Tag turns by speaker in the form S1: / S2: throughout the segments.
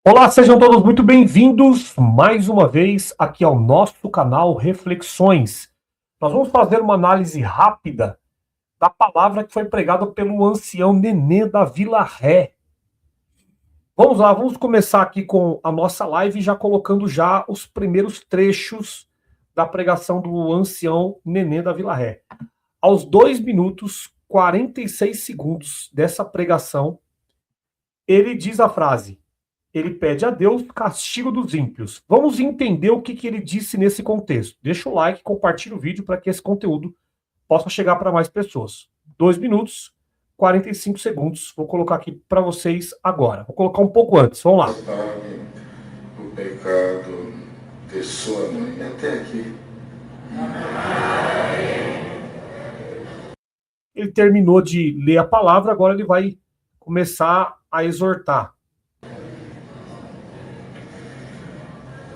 S1: Olá, sejam todos muito bem-vindos mais uma vez aqui ao nosso canal Reflexões. Nós vamos fazer uma análise rápida da palavra que foi pregada pelo ancião Nenê da Vila Ré. Vamos lá, vamos começar aqui com a nossa live, já colocando já os primeiros trechos da pregação do ancião Nenê da Vila Ré. Aos 2 minutos 46 segundos dessa pregação, ele diz a frase: ele pede a Deus castigo dos ímpios. Vamos entender o que ele disse nesse contexto. Deixa o like, compartilha o vídeo para que esse conteúdo possa chegar para mais pessoas. 2 minutos, 45 segundos. Vou colocar aqui para vocês agora. Vou colocar um pouco antes. Vamos lá.
S2: Pague o pecado de sua mãe. Até aqui.
S1: Ele terminou de ler a palavra, agora ele vai começar a exortar.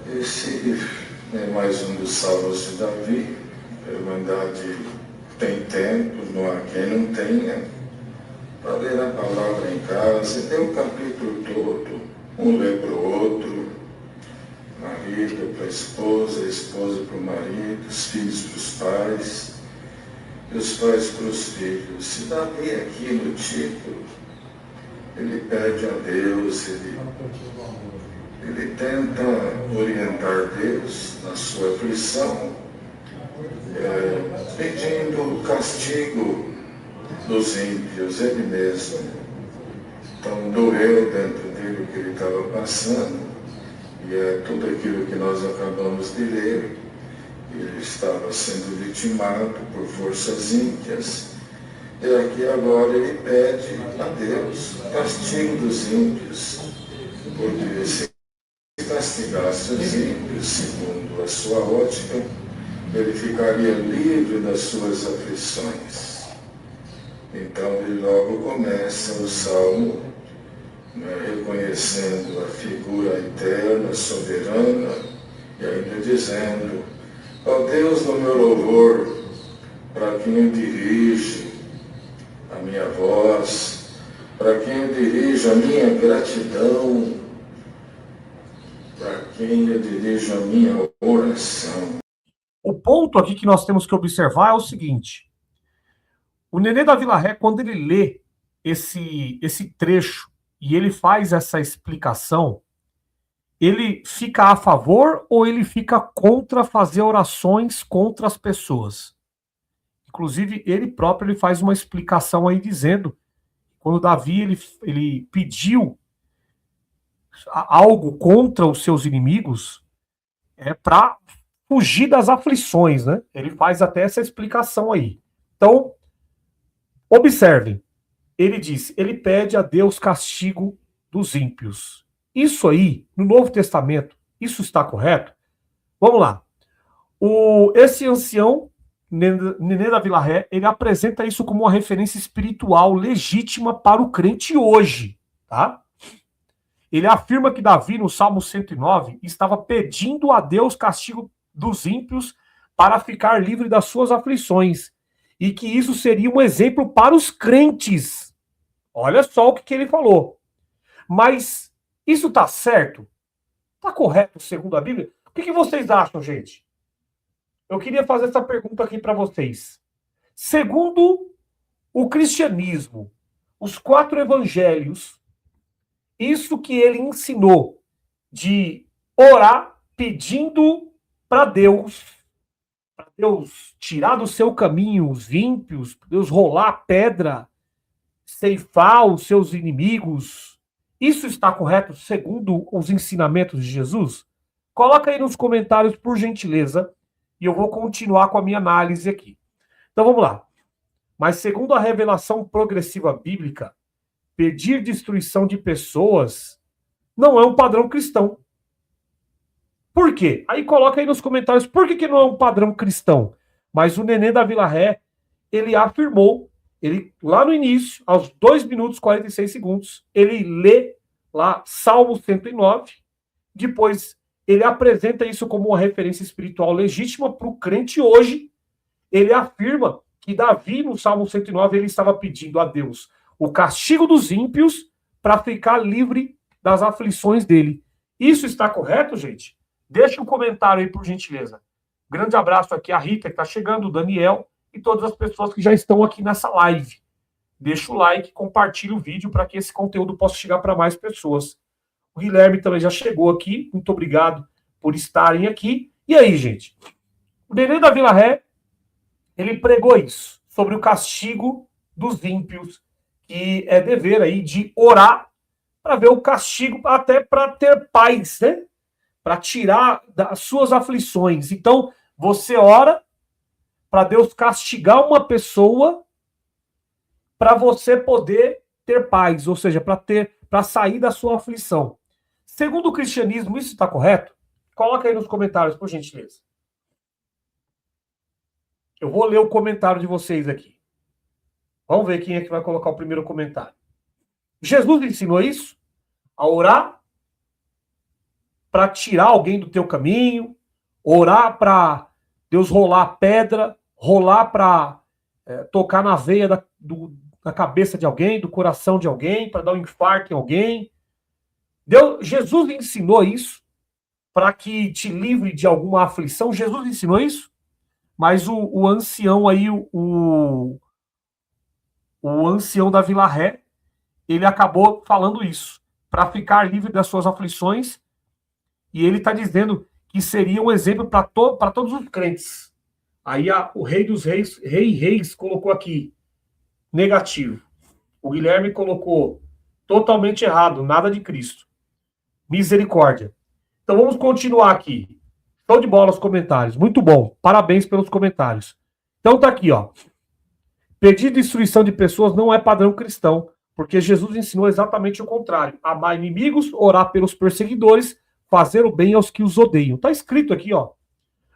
S2: Esse é mais um dos salmos de Davi. A Irmandade tem tempo, não há quem não tenha, para ler a palavra em casa. E tem o capítulo todo, um lê para o outro, marido para a esposa para o marido, os filhos para os pais, e os pais para os filhos. Se Davi aqui no título, ele pede a Deus, ele tenta orientar Deus na sua aflição, pedindo o castigo dos ímpios, ele mesmo. Então doeu dentro dele o que ele estava passando, e é tudo aquilo que nós acabamos de ler. Ele estava sendo vitimado por forças ímpias, e aqui agora ele pede a Deus o castigo dos ímpios, porque se castigasse os ímpios, segundo a sua ótica, ele ficaria livre das suas aflições. Então ele logo começa o salmo, reconhecendo a figura eterna, soberana, e ainda dizendo: ó Deus do meu louvor, para quem eu dirijo a minha voz, para quem eu dirijo a minha gratidão, para quem eu dirijo a minha oração.
S1: O ponto aqui que nós temos que observar é o seguinte: o Nenê da Vila Ré, quando ele lê esse trecho e ele faz essa explicação, ele fica a favor ou ele fica contra fazer orações contra as pessoas? Inclusive, ele próprio ele faz uma explicação aí dizendo, quando Davi ele pediu algo contra os seus inimigos, é para fugir das aflições, né? Ele faz até essa explicação aí. Então, observem, ele diz, ele pede a Deus castigo dos ímpios. Isso aí, no Novo Testamento, isso está correto? Vamos lá. Esse ancião, Nenê da Vila Ré, ele apresenta isso como uma referência espiritual legítima para o crente hoje, tá? Ele afirma que Davi, no Salmo 109, estava pedindo a Deus castigo dos ímpios para ficar livre das suas aflições, e que isso seria um exemplo para os crentes. Olha só o que ele falou. Mas isso está certo? Está correto segundo a Bíblia? O que vocês acham, gente? Eu queria fazer essa pergunta aqui para vocês. Segundo o cristianismo, os 4 evangelhos, isso que ele ensinou de orar pedindo para Deus tirar do seu caminho os ímpios, Deus rolar a pedra, ceifar os seus inimigos, isso está correto segundo os ensinamentos de Jesus? Coloca aí nos comentários, por gentileza, e eu vou continuar com a minha análise aqui. Então vamos lá. Mas segundo a revelação progressiva bíblica, pedir destruição de pessoas não é um padrão cristão. Por quê? Aí coloca aí nos comentários por que não é um padrão cristão. Mas o Nenê da Vila Ré, ele afirmou, ele lá no início, aos 2 minutos e 46 segundos, ele lê lá Salmo 109, depois ele apresenta isso como uma referência espiritual legítima para o crente hoje. Ele afirma que Davi, no Salmo 109, ele estava pedindo a Deus o castigo dos ímpios para ficar livre das aflições dele. Isso está correto, gente? Deixa um comentário aí, por gentileza. Grande abraço aqui a Rita, que está chegando, o Daniel e todas as pessoas que já estão aqui nessa live. Deixa o like, compartilha o vídeo para que esse conteúdo possa chegar para mais pessoas. O Guilherme também já chegou aqui. Muito obrigado por estarem aqui. E aí, gente? O Nenê da Vila Ré, ele pregou isso, sobre o castigo dos ímpios, que é dever aí de orar para ver o castigo, até para ter paz, né? Para tirar das suas aflições. Então, você ora para Deus castigar uma pessoa para você poder ter paz, ou seja, para sair da sua aflição. Segundo o cristianismo, isso está correto? Coloca aí nos comentários, por gentileza. Eu vou ler o comentário de vocês aqui. Vamos ver quem é que vai colocar o primeiro comentário. Jesus ensinou isso? A orar para tirar alguém do teu caminho, orar para Deus rolar a pedra, rolar para tocar na veia da cabeça de alguém, do coração de alguém, para dar um infarto em alguém. Jesus ensinou isso para que te livre de alguma aflição. Jesus ensinou isso? Mas o ancião aí, o ancião da Vila Ré, ele acabou falando isso, para ficar livre das suas aflições, e ele está dizendo que seria um exemplo para todos os crentes. Aí o Rei dos Reis, Rei Reis, colocou aqui, negativo. O Guilherme colocou totalmente errado, nada de Cristo. Misericórdia. Então vamos continuar aqui. Show de bola os comentários. Muito bom. Parabéns pelos comentários. Então tá aqui, ó. Pedir destruição de pessoas não é padrão cristão, porque Jesus ensinou exatamente o contrário. Amar inimigos, orar pelos perseguidores, fazer o bem aos que os odeiam. Tá escrito aqui, ó.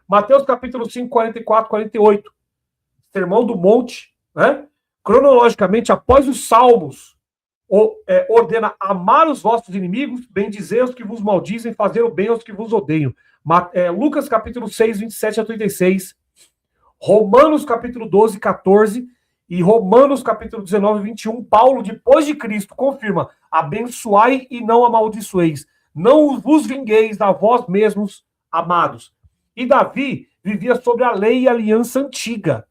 S1: Mateus capítulo 5, 44, 48. Sermão do Monte, né? Cronologicamente, após os Salmos, ordena amar os vossos inimigos, bendizer os que vos maldizem, fazer o bem aos que vos odeiam. Lucas capítulo 6, 27 a 36. Romanos capítulo 12, 14. E Romanos capítulo 19, 21. Paulo, depois de Cristo, confirma: abençoai e não amaldiçoeis. Não vos vingueis a vós mesmos, amados. E Davi vivia sobre a lei e a aliança antiga.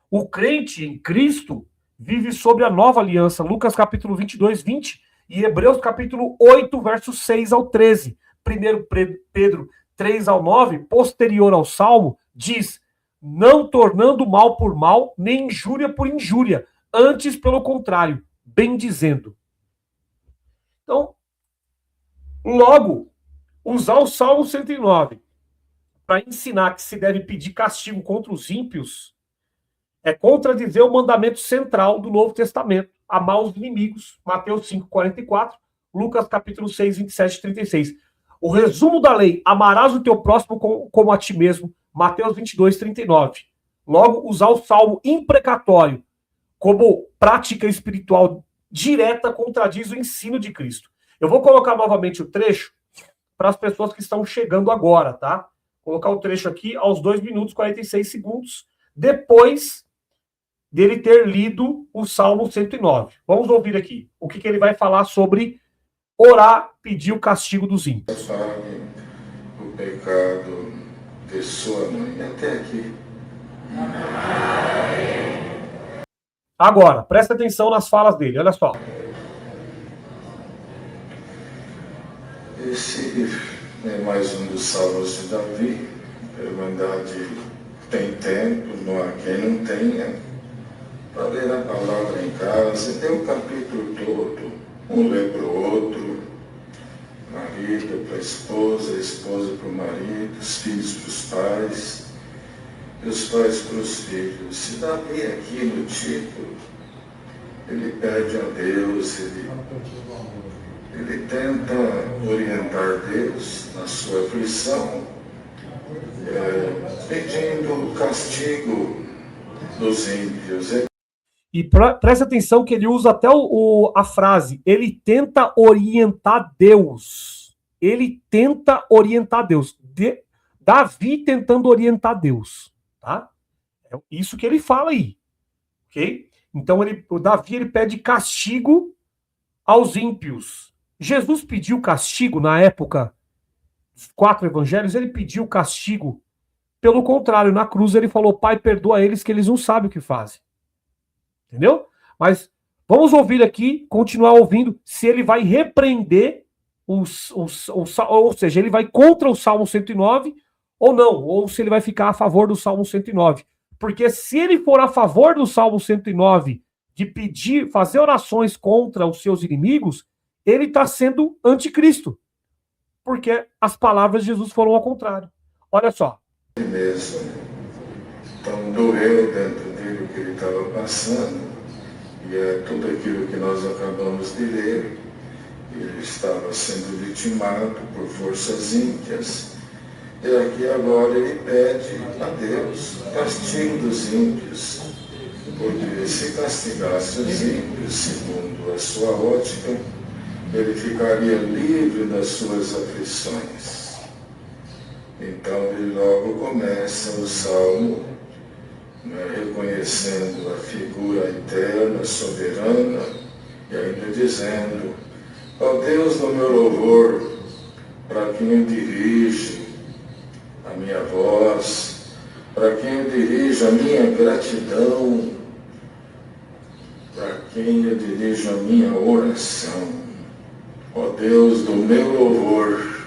S1: O crente em Cristo vive sobre a nova aliança. Lucas capítulo 22, 20 e Hebreus capítulo 8, versos 6 ao 13. 1 Pedro 3 ao 9, posterior ao Salmo, diz: não tornando mal por mal, nem injúria por injúria, antes, pelo contrário, bendizendo. Então, logo, usar o Salmo 109 para ensinar que se deve pedir castigo contra os ímpios é contradizer o mandamento central do Novo Testamento, amar os inimigos, Mateus 5, 44, Lucas capítulo 6, 27 e 36. O resumo da lei, amarás o teu próximo como a ti mesmo, Mateus 22, 39. Logo, usar o salmo imprecatório como prática espiritual direta contradiz o ensino de Cristo. Eu vou colocar novamente o trecho para as pessoas que estão chegando agora, tá? Vou colocar o trecho aqui aos 2 minutos e 46 segundos, depois dele ter lido o Salmo 109. Vamos ouvir aqui o que ele vai falar sobre orar, pedir o castigo dos ímpios.
S2: Sabe o pecado de sua mãe. Até aqui.
S1: Agora, presta atenção nas falas dele, olha só.
S2: Esse é mais um dos salmos de Davi. A Irmandade tem tempo, não há quem não tenha, para ler a palavra em casa. E tem o capítulo todo, um lê para o outro, marido para a esposa para o marido, os filhos para os pais, e os pais para os filhos. Se Davi aqui no título, ele pede a Deus, ele tenta orientar Deus na sua aflição, pedindo o castigo dos ímpios.
S1: E presta atenção que ele usa até a frase, ele tenta orientar Deus. Ele tenta orientar Deus. Davi tentando orientar Deus. Tá? É isso que ele fala aí. Ok? Então o Davi ele pede castigo aos ímpios. Jesus pediu castigo na época dos 4 evangelhos, ele pediu castigo. Pelo contrário, na cruz ele falou, Pai, perdoa eles que eles não sabem o que fazem. Entendeu? Mas vamos ouvir aqui, continuar ouvindo, se ele vai repreender, ou seja, ele vai contra o Salmo 109 ou não, ou se ele vai ficar a favor do Salmo 109. Porque se ele for a favor do Salmo 109, de pedir, fazer orações contra os seus inimigos, ele está sendo anticristo. Porque as palavras de Jesus foram ao contrário. Olha só.
S2: Mesmo. Então doeu dentro dele o que ele estava passando, e é tudo aquilo que nós acabamos de ler. Ele estava sendo vitimado por forças ímpias, e aqui agora ele pede a Deus castigo dos ímpios, porque se castigasse os ímpios, segundo a sua ótica, ele ficaria livre das suas aflições. Então ele logo começa o salmo, reconhecendo a figura eterna, soberana, e ainda dizendo, ó Deus do meu louvor, para quem eu dirijo a minha voz, para quem eu dirijo a minha gratidão, para quem eu dirijo a minha oração, ó Deus do meu louvor.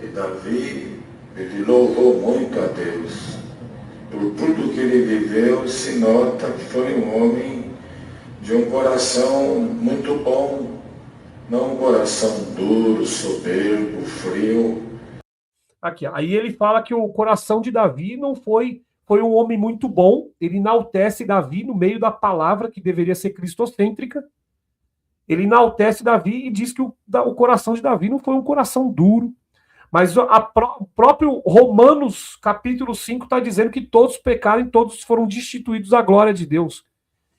S2: E Davi, ele louvou muito a Deus. Por tudo que ele viveu, se nota que foi um homem de um coração muito bom, não um coração duro, soberbo, frio.
S1: Aqui, aí ele fala que o coração de Davi não foi um homem muito bom, ele enaltece Davi no meio da palavra que deveria ser cristocêntrica. Ele enaltece Davi e diz que o coração de Davi não foi um coração duro. Mas o próprio Romanos, capítulo 5, está dizendo que todos pecaram e todos foram destituídos da glória de Deus.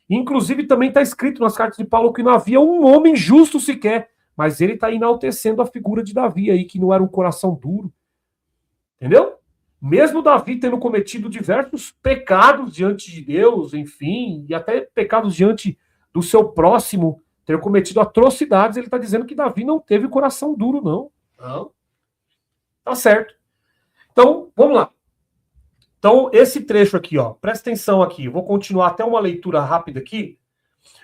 S1: Inclusive, também está escrito nas cartas de Paulo que não havia um homem justo sequer, mas ele está enaltecendo a figura de Davi aí, que não era um coração duro. Entendeu? Mesmo Davi tendo cometido diversos pecados diante de Deus, enfim, e até pecados diante do seu próximo, ter cometido atrocidades, ele está dizendo que Davi não teve coração duro, não. Não. Tá certo. Então, vamos lá. Então, esse trecho aqui, ó, presta atenção aqui. Eu vou continuar até uma leitura rápida aqui,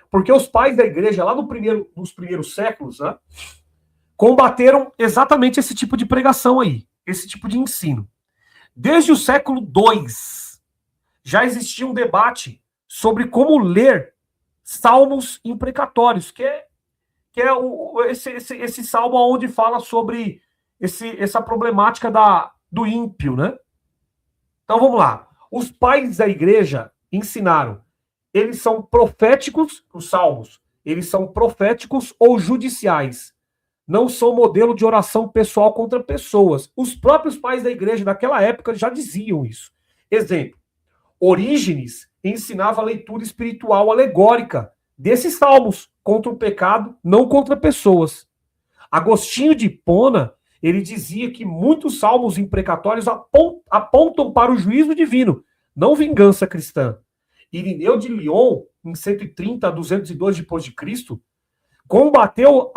S1: porque os pais da igreja, lá nos primeiros séculos, né, combateram exatamente esse tipo de pregação aí, esse tipo de ensino. Desde o século II, já existia um debate sobre como ler salmos imprecatórios, que é esse salmo onde fala sobre essa problemática do ímpio, né? Então vamos lá. Os pais da igreja ensinaram, eles são proféticos, os salmos, eles são proféticos ou judiciais. Não são modelo de oração pessoal contra pessoas. Os próprios pais da igreja daquela época já diziam isso. Exemplo, Orígenes ensinava a leitura espiritual alegórica desses salmos contra o pecado, não contra pessoas. Agostinho de Hipona, ele dizia que muitos salmos imprecatórios apontam para o juízo divino, não vingança cristã. Irineu de Lyon, em 130 a 202 depois de Cristo, combateu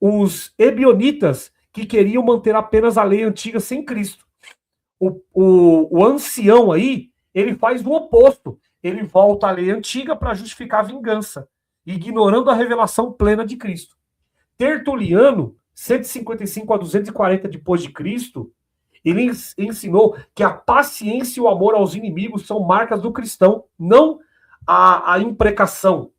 S1: os ebionitas que queriam manter apenas a lei antiga sem Cristo. O ancião aí, ele faz o oposto. Ele volta à lei antiga para justificar a vingança, ignorando a revelação plena de Cristo. Tertuliano, 155 a 240 depois de Cristo, ele ensinou que a paciência e o amor aos inimigos são marcas do cristão, não a imprecação.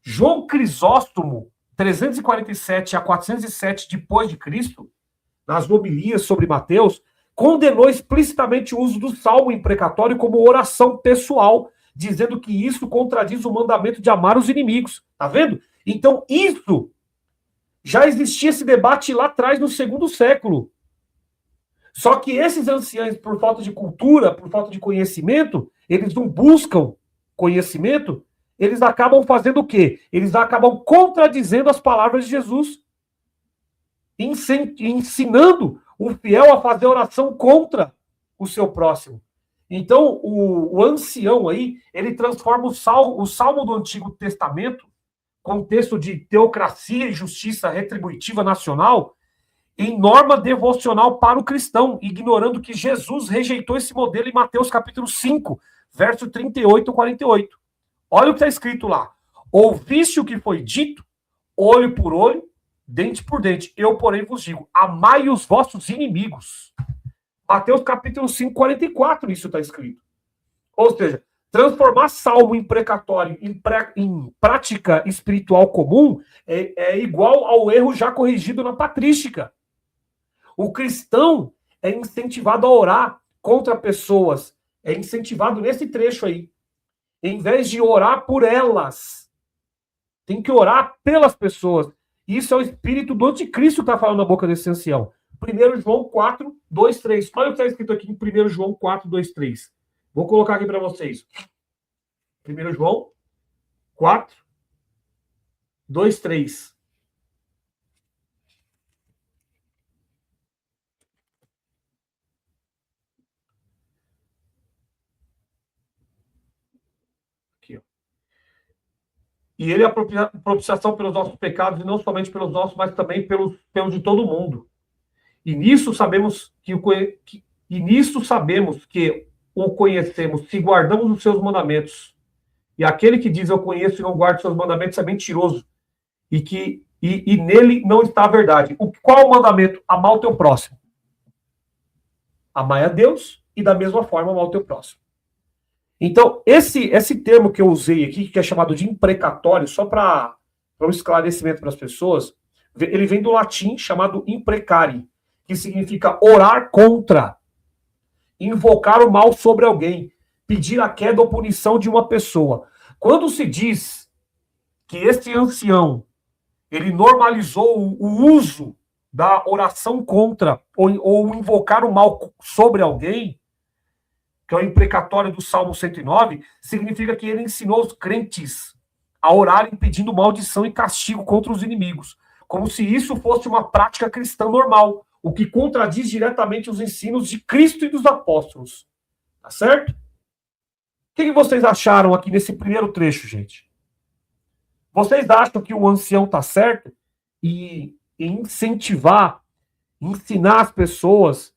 S1: João Crisóstomo, 347 a 407 depois de Cristo, nas homilias sobre Mateus, condenou explicitamente o uso do salmo imprecatório como oração pessoal, dizendo que isso contradiz o mandamento de amar os inimigos. Tá vendo? Então, isso já existia esse debate lá atrás, no segundo século. Só que esses anciãos, por falta de cultura, por falta de conhecimento, eles não buscam conhecimento, eles acabam fazendo o quê? Eles acabam contradizendo as palavras de Jesus, ensinando o fiel a fazer oração contra o seu próximo. Então, o ancião aí, ele transforma o salmo do Antigo Testamento contexto de teocracia e justiça retributiva nacional, em norma devocional para o cristão, ignorando que Jesus rejeitou esse modelo em Mateus capítulo 5, verso 38 e 48. Olha o que está escrito lá. Ouviste o que foi dito, olho por olho, dente por dente. Eu, porém, vos digo, amai os vossos inimigos. Mateus capítulo 5, 44, isso está escrito. Ou seja, transformar salmo imprecatório em prática espiritual comum é igual ao erro já corrigido na patrística. O cristão é incentivado a orar contra pessoas. É incentivado nesse trecho aí. Em vez de orar por elas. Tem que orar pelas pessoas. Isso é o espírito do anticristo que está falando na boca desse ancião. 1 João 4, 2, 3. Olha o que está escrito aqui em 1 João 4, 2, 3. Vou colocar aqui para vocês. 1 João 4, 2, 3. Aqui, ó. E ele é a propiciação pelos nossos pecados, e não somente pelos nossos, mas também pelos de todo mundo. E nisso sabemos que o conhecemos, se guardamos os seus mandamentos. E aquele que diz eu conheço e não guarda os seus mandamentos é mentiroso. E nele não está a verdade. Qual é o mandamento? Amar o teu próximo. Amar a Deus e da mesma forma amar o teu próximo. Então, esse termo que eu usei aqui, que é chamado de imprecatório, só para um esclarecimento para as pessoas, ele vem do latim chamado imprecare, que significa orar contra, invocar o mal sobre alguém, pedir a queda ou punição de uma pessoa. Quando se diz que esse ancião, ele normalizou o uso da oração contra ou invocar o mal sobre alguém, que é o imprecatório do Salmo 109, significa que ele ensinou os crentes a orarem pedindo maldição e castigo contra os inimigos, como se isso fosse uma prática cristã normal, o que contradiz diretamente os ensinos de Cristo e dos apóstolos. Tá certo? O que vocês acharam aqui nesse primeiro trecho, gente? Vocês acham que o ancião está certo em incentivar, ensinar as pessoas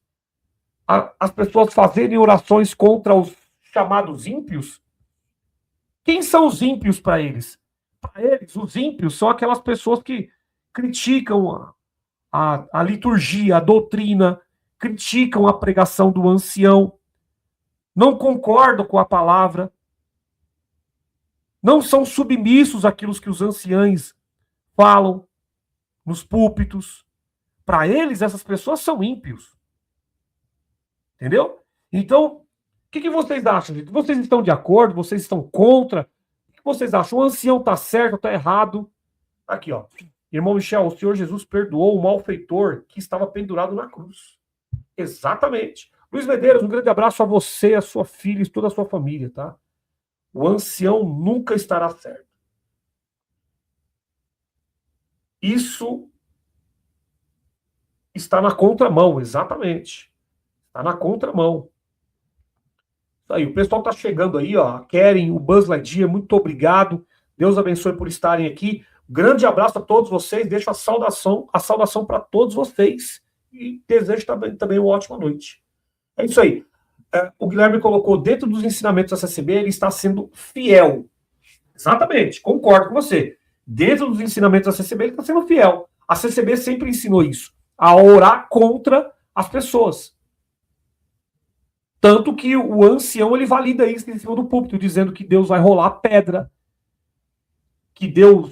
S1: fazerem orações contra os chamados ímpios? Quem são os ímpios para eles? Para eles, os ímpios são aquelas pessoas que criticam a liturgia, a doutrina, criticam a pregação do ancião, não concordam com a palavra, não são submissos àquilo que os anciães falam nos púlpitos. Para eles, essas pessoas são ímpios. Entendeu? Então, o que vocês acham, gente? Vocês estão de acordo? Vocês estão contra? O que vocês acham? O ancião está certo ou está errado? Aqui, ó. Irmão Michel, o Senhor Jesus perdoou o malfeitor que estava pendurado na cruz. Exatamente. Luiz Medeiros, um grande abraço a você, a sua filha e toda a sua família, tá? O ancião nunca estará certo. Isso está na contramão, exatamente. Está na contramão. Isso aí, o pessoal está chegando aí, ó. Querem o Buzz Lightyear, muito obrigado. Deus abençoe por estarem aqui. Grande abraço a todos vocês. Deixo a saudação para todos vocês. E desejo também uma ótima noite. É isso aí. O Guilherme colocou dentro dos ensinamentos da CCB, ele está sendo fiel. Exatamente, concordo com você. Dentro dos ensinamentos da CCB, ele está sendo fiel. A CCB sempre ensinou isso, a orar contra as pessoas. Tanto que o ancião, ele valida isso em cima do púlpito, dizendo que Deus vai rolar pedra, que Deus,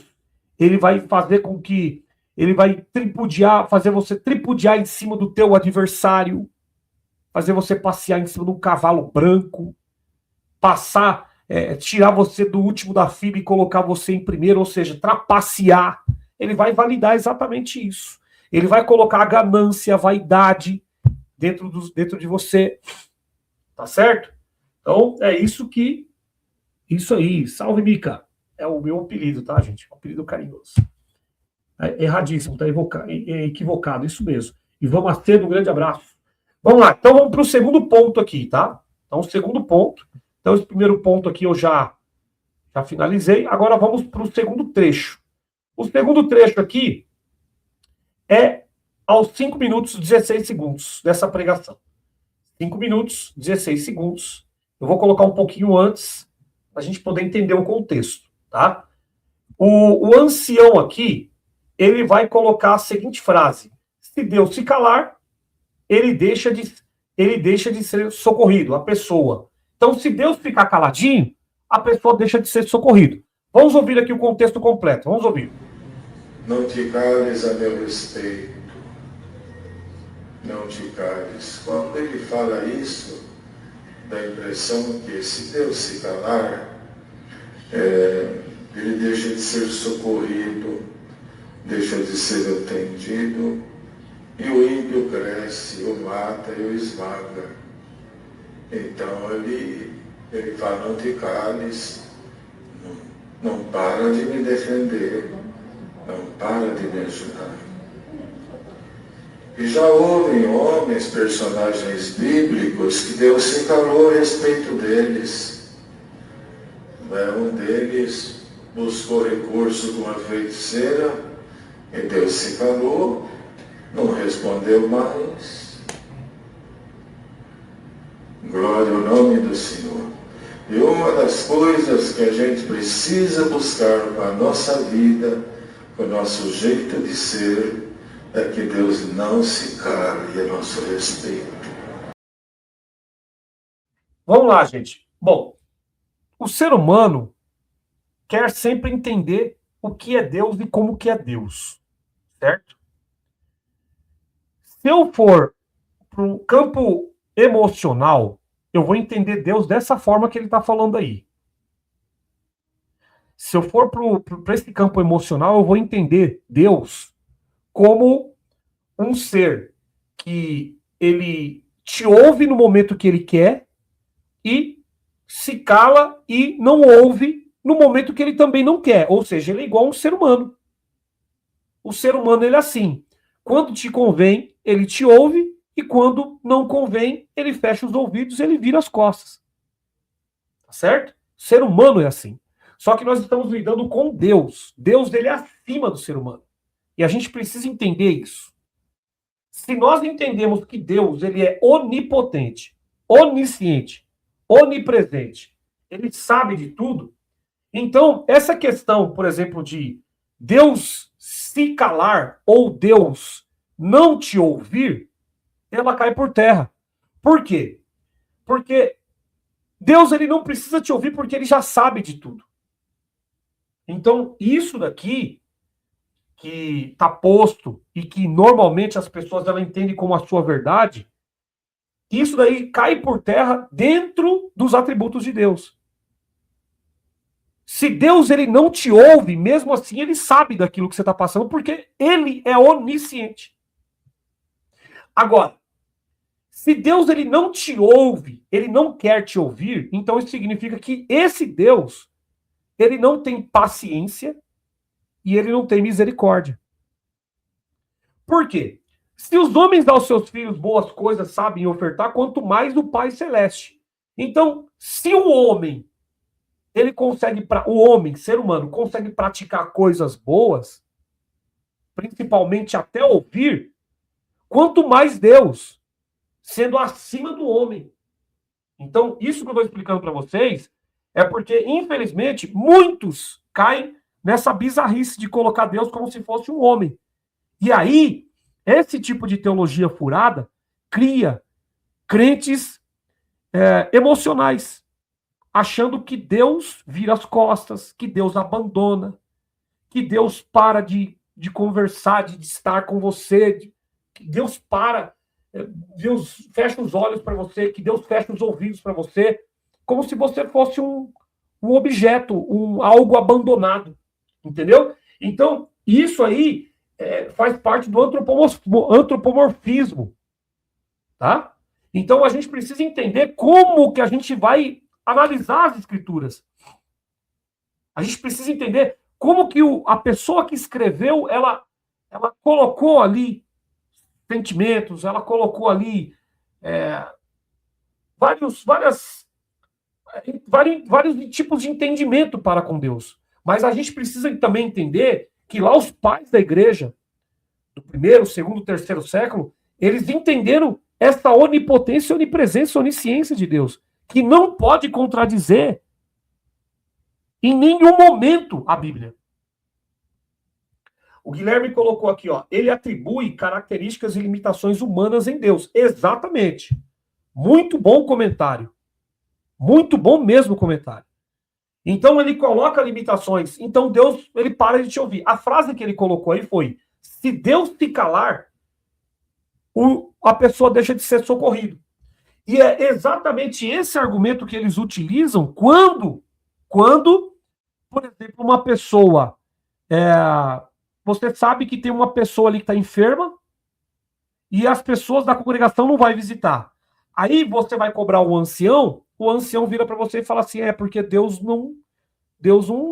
S1: ele vai fazer com que, ele vai tripudiar, fazer você tripudiar em cima do teu adversário, fazer você passear em cima de um cavalo branco, tirar você do último da fila e colocar você em primeiro, ou seja, trapacear. Ele vai validar exatamente isso. Ele vai colocar a ganância, a vaidade dentro de você. Tá certo? Então, é isso aí. Salve, Mica. É o meu apelido, tá, gente? Um apelido carinhoso. É erradíssimo, tá equivocado, isso mesmo. E vamos a ter um grande abraço. Vamos lá, então vamos para o segundo ponto aqui, tá? Então, o segundo ponto. Então, esse primeiro ponto aqui eu já finalizei. Agora vamos para o segundo trecho. O segundo trecho aqui é aos 5 minutos e 16 segundos dessa pregação. 5 minutos, 16 segundos. Eu vou colocar um pouquinho antes, para a gente poder entender o contexto, tá? O ancião aqui, ele vai colocar a seguinte frase: se Deus se calar, ele deixa de ser socorrido, a pessoa. Então, se Deus ficar caladinho, a pessoa deixa de ser socorrido. Vamos ouvir aqui o contexto completo, vamos ouvir.
S2: Não te cales a meu respeito, não te cales. Quando ele fala isso, dá a impressão que se Deus se calar, ele deixa de ser socorrido, deixa de ser atendido, e o ímpio cresce, o mata e o esmaga. Então ele fala, não te cales, não para de me defender, não para de me ajudar. E já houve homens, personagens bíblicos, que Deus se calou a respeito deles. Um deles buscou recurso com a feiticeira, e Deus se calou, não respondeu mais. Glória ao nome do Senhor. E uma das coisas que a gente precisa buscar para a nossa vida, para o nosso jeito de ser, é que Deus não se cale a nosso respeito.
S1: Vamos lá, gente. Bom, o ser humano quer sempre entender o que é Deus e como que é Deus, certo? Se eu for para o campo emocional, eu vou entender Deus dessa forma que ele está falando aí. Se eu for para esse campo emocional, eu vou entender Deus como um ser que ele te ouve no momento que ele quer e se cala e não ouve no momento que ele também não quer. Ou seja, ele é igual a um ser humano. O ser humano, ele é assim. Quando te convém, ele te ouve, e quando não convém, ele fecha os ouvidos, ele vira as costas. Tá certo? O ser humano é assim. Só que nós estamos lidando com Deus. Deus, ele é acima do ser humano. E a gente precisa entender isso. Se nós entendemos que Deus, ele é onipotente, onisciente, onipresente, ele sabe de tudo, então essa questão, por exemplo, de Deus se calar ou Deus não te ouvir, ela cai por terra. Por quê? Porque Deus, ele não precisa te ouvir porque ele já sabe de tudo. Então, isso daqui que está posto e que normalmente as pessoas ela entendem como a sua verdade, isso daí cai por terra dentro dos atributos de Deus. Se Deus ele não te ouve, mesmo assim ele sabe daquilo que você está passando, porque ele é onisciente. Agora, se Deus ele não te ouve, ele não quer te ouvir, então isso significa que esse Deus, ele não tem paciência e ele não tem misericórdia. Por quê? Se os homens aos seus filhos boas coisas sabem ofertar, quanto mais o Pai Celeste. Então, se o homem, o homem, ser humano, consegue praticar coisas boas, principalmente até ouvir, quanto mais Deus, sendo acima do homem. Então, isso que eu estou explicando para vocês é porque, infelizmente, muitos caem nessa bizarrice de colocar Deus como se fosse um homem. E aí, esse tipo de teologia furada cria crentes emocionais, achando que Deus vira as costas, que Deus abandona, que Deus para de conversar, de estar com você, que Deus para, Deus fecha os olhos para você, que Deus fecha os ouvidos para você, como se você fosse um objeto, algo abandonado, entendeu? Então, isso aí faz parte do antropomorfismo, tá? Então, a gente precisa entender como que a gente vai analisar as escrituras. A gente precisa entender como que a pessoa que escreveu, ela colocou ali sentimentos, ela colocou ali vários tipos de entendimento para com Deus. Mas a gente precisa também entender que lá os pais da igreja, do primeiro, segundo, terceiro século, eles entenderam essa onipotência, onipresença, onisciência de Deus, que não pode contradizer em nenhum momento a Bíblia. O Guilherme colocou aqui, ó, ele atribui características e limitações humanas em Deus. Exatamente. Muito bom comentário. Muito bom mesmo comentário. Então ele coloca limitações. Então Deus, ele para de te ouvir. A frase que ele colocou aí foi: se Deus se calar, a pessoa deixa de ser socorrido. E é exatamente esse argumento que eles utilizam quando por exemplo, uma pessoa, você sabe que tem uma pessoa ali que está enferma e as pessoas da congregação não vai visitar. Aí você vai cobrar o ancião vira para você e fala assim, porque Deus não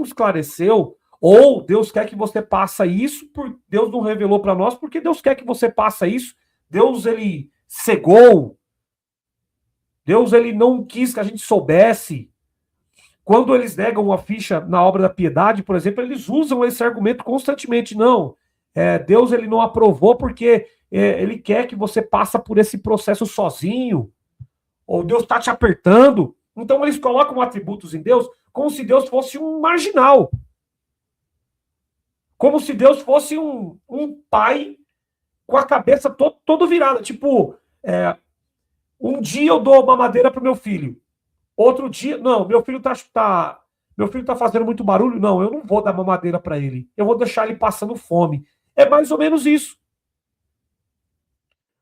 S1: esclareceu, ou Deus quer que você passe isso, Deus não revelou para nós, porque Deus quer que você passe isso, Deus, ele cegou, Deus, ele não quis que a gente soubesse. Quando eles negam a ficha na obra da piedade, por exemplo, eles usam esse argumento constantemente. Não, Deus, ele não aprovou porque ele quer que você passe por esse processo sozinho, ou Deus está te apertando. Então eles colocam atributos em Deus como se Deus fosse um marginal. Como se Deus fosse um pai com a cabeça todo virada. Tipo, um dia eu dou uma madeira para o meu filho. Outro dia, não, meu filho tá fazendo muito barulho, não, eu não vou dar mamadeira para ele. Eu vou deixar ele passando fome. É mais ou menos isso.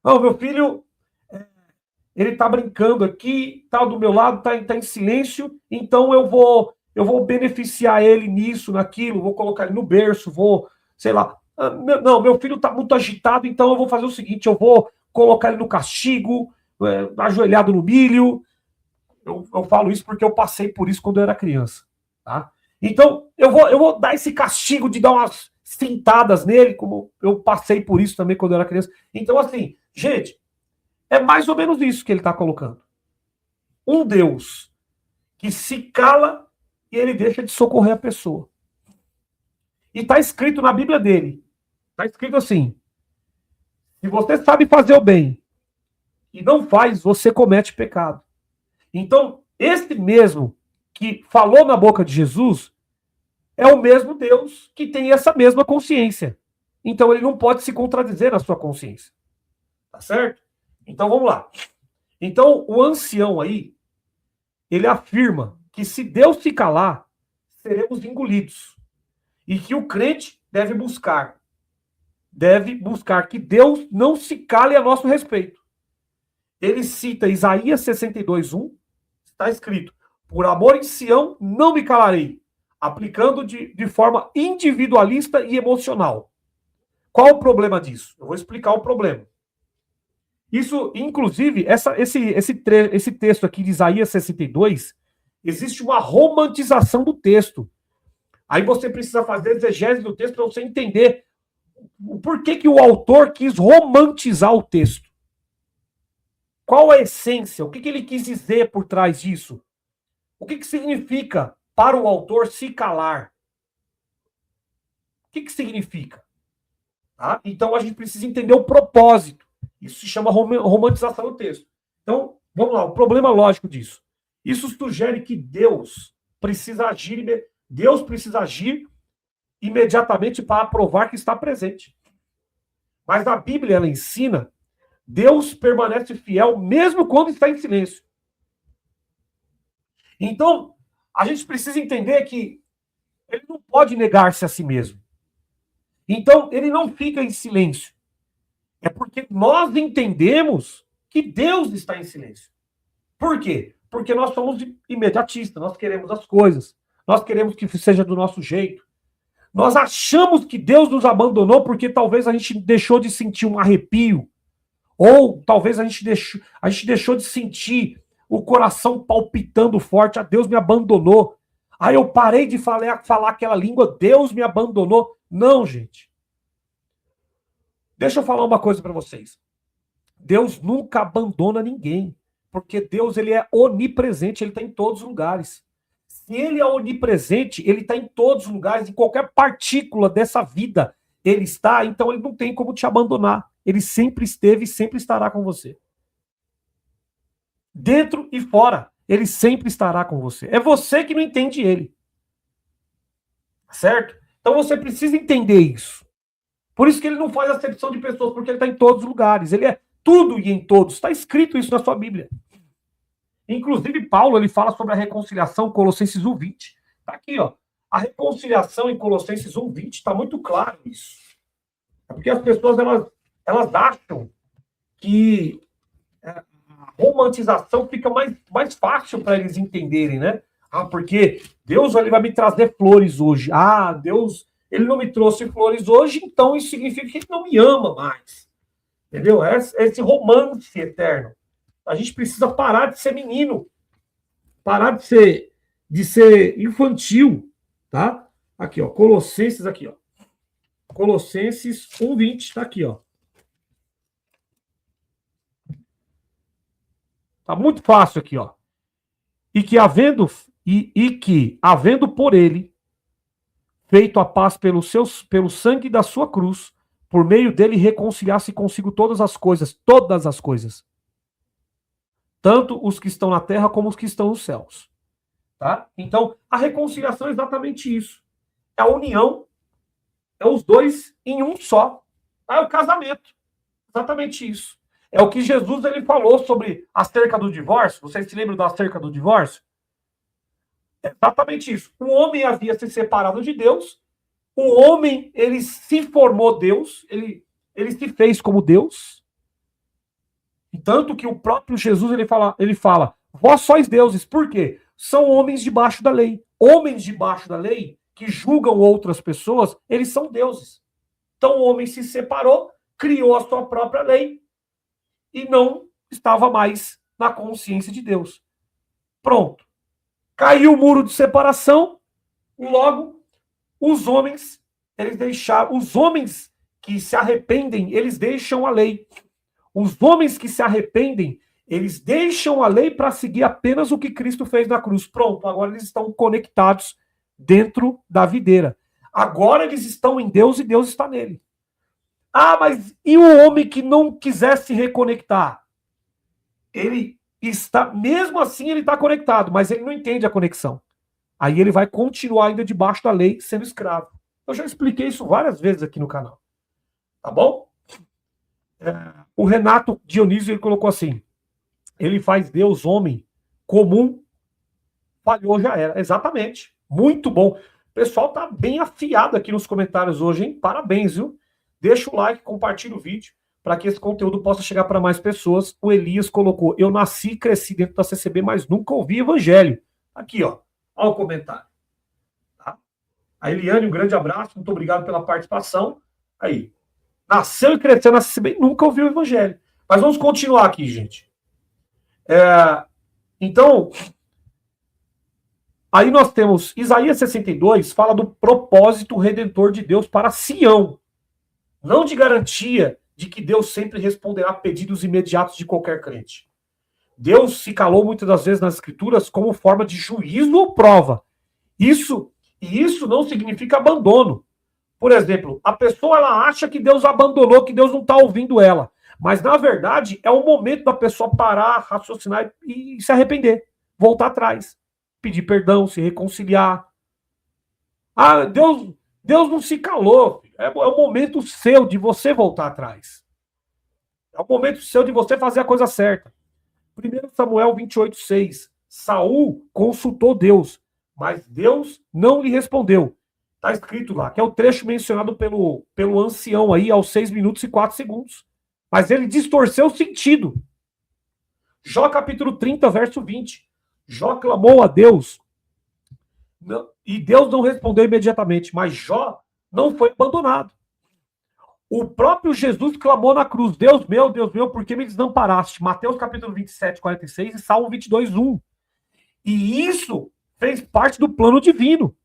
S1: Não, meu filho, ele tá brincando aqui, tá do meu lado, tá em silêncio, então eu vou beneficiar ele nisso, naquilo, vou colocar ele no berço, sei lá. Não, meu filho tá muito agitado, então eu vou fazer o seguinte, eu vou colocar ele no castigo, ajoelhado no milho. Eu falo isso porque eu passei por isso quando eu era criança, tá? Então, eu vou dar esse castigo de dar umas cintadas nele, como eu passei por isso também quando eu era criança. Então, assim, gente, é mais ou menos isso que ele está colocando. Um Deus que se cala e ele deixa de socorrer a pessoa. E está escrito na Bíblia dele, está escrito assim, se você sabe fazer o bem e não faz, você comete pecado. Então, esse mesmo que falou na boca de Jesus é o mesmo Deus que tem essa mesma consciência. Então, ele não pode se contradizer na sua consciência. Tá certo? Então, vamos lá. Então, o ancião aí, ele afirma que se Deus se calar, seremos engolidos. E que o crente deve buscar que Deus não se cale a nosso respeito. Ele cita Isaías 62:1, está escrito, por amor em Sião não me calarei, aplicando de forma individualista e emocional. Qual o problema disso? Eu vou explicar o problema. Isso, inclusive, esse texto aqui de Isaías 62, existe uma romantização do texto. Aí você precisa fazer exegese do texto para você entender o porquê que o autor quis romantizar o texto. Qual a essência? O que ele quis dizer por trás disso? O que significa para o autor se calar? O que significa? Tá? Então a gente precisa entender o propósito. Isso se chama romantização do texto. Então, vamos lá, o problema lógico disso. Isso sugere que Deus precisa agir imediatamente para provar que está presente. Mas a Bíblia, ela ensina, Deus permanece fiel mesmo quando está em silêncio. Então, a gente precisa entender que ele não pode negar-se a si mesmo. Então, ele não fica em silêncio. É porque nós entendemos que Deus está em silêncio. Por quê? Porque nós somos imediatistas, nós queremos as coisas, nós queremos que seja do nosso jeito. Nós achamos que Deus nos abandonou porque talvez a gente deixou de sentir um arrepio, ou talvez a gente deixou de sentir o coração palpitando forte, Deus me abandonou. Aí eu parei de falar aquela língua, Deus me abandonou. Não, gente. Deixa eu falar uma coisa para vocês. Deus nunca abandona ninguém, porque Deus, ele é onipresente, ele está em todos os lugares. Se ele é onipresente, ele está em todos os lugares, em qualquer partícula dessa vida ele está, então ele não tem como te abandonar. Ele sempre esteve e sempre estará com você. Dentro e fora, ele sempre estará com você. É você que não entende ele. Certo? Então você precisa entender isso. Por isso que ele não faz acepção de pessoas, porque ele está em todos os lugares. Ele é tudo e em todos. Está escrito isso na sua Bíblia. Inclusive, Paulo ele fala sobre a reconciliação, Colossenses 1:20. Está aqui, ó. A reconciliação em Colossenses 1:20 está muito claro isso. É porque as pessoas elas acham que a romantização fica mais fácil para eles entenderem, né? Ah, porque Deus ele vai me trazer flores hoje. Ah, Deus ele não me trouxe flores hoje, então isso significa que ele não me ama mais. Entendeu? É esse romance eterno. A gente precisa parar de ser menino, parar de ser infantil, tá? Aqui, ó, Colossenses aqui, ó. Colossenses 1:20, tá aqui, ó. Tá muito fácil aqui, ó. E que havendo por ele feito a paz pelo sangue da sua cruz, por meio dele reconciliasse consigo todas as coisas, tanto os que estão na terra como os que estão nos céus. Tá? Então, a reconciliação é exatamente isso. É a união, é os dois em um só. É o casamento. Exatamente isso. É o que Jesus ele falou sobre acerca do divórcio. Vocês se lembram da acerca do divórcio? É exatamente isso. O homem havia se separado de Deus. O homem, ele se formou Deus. Ele se fez como Deus. E tanto que o próprio Jesus ele fala, vós sois deuses. Por quê? São homens debaixo da lei. Homens debaixo da lei que julgam outras pessoas, eles são deuses. Então o homem se separou, criou a sua própria lei e não estava mais na consciência de Deus. Pronto. Caiu o muro de separação, logo os homens que se arrependem, eles deixam a lei. Os homens que se arrependem, eles deixam a lei para seguir apenas o que Cristo fez na cruz. Pronto, agora eles estão conectados dentro da videira. Agora eles estão em Deus e Deus está nele. Ah, mas e o homem que não quiser se reconectar? Ele está, mesmo assim ele está conectado, mas ele não entende a conexão. Aí ele vai continuar ainda debaixo da lei, sendo escravo. Eu já expliquei isso várias vezes aqui no canal. Tá bom? O Renato Dionísio ele colocou assim, ele faz Deus homem comum, falhou, já era. Exatamente. Muito bom. O pessoal tá bem afiado aqui nos comentários hoje, hein? Parabéns, viu? Deixa o like, compartilha o vídeo para que esse conteúdo possa chegar para mais pessoas. O Elias colocou, eu nasci e cresci dentro da CCB, mas nunca ouvi evangelho. Aqui, ó. Olha o comentário. Tá? A Eliane, um grande abraço, muito obrigado pela participação. Aí. Nasceu e cresceu na CCB, nunca ouviu o evangelho. Mas vamos continuar aqui, gente. Então, aí nós temos Isaías 62, fala do propósito redentor de Deus para Sião. Não de garantia de que Deus sempre responderá a pedidos imediatos de qualquer crente. Deus se calou muitas das vezes nas escrituras como forma de juízo ou prova. Isso não significa abandono. Por exemplo, a pessoa ela acha que Deus abandonou, que Deus não está ouvindo ela. Mas, na verdade, é o momento da pessoa parar, raciocinar e se arrepender. Voltar atrás. Pedir perdão, se reconciliar. Ah, Deus não se calou. É o momento seu de você voltar atrás. É o momento seu de você fazer a coisa certa. 1 Samuel 28:6. Saul consultou Deus, mas Deus não lhe respondeu. Está escrito lá, que é o trecho mencionado pelo ancião aí aos 6 minutos e 4 segundos. Mas ele distorceu o sentido. Jó capítulo 30, verso 20. Jó clamou a Deus e Deus não respondeu imediatamente, mas Jó não foi abandonado. O próprio Jesus clamou na cruz, Deus meu, por que me desamparaste? Mateus capítulo 27, 46 e Salmo 22, 1. E isso fez parte do plano divino.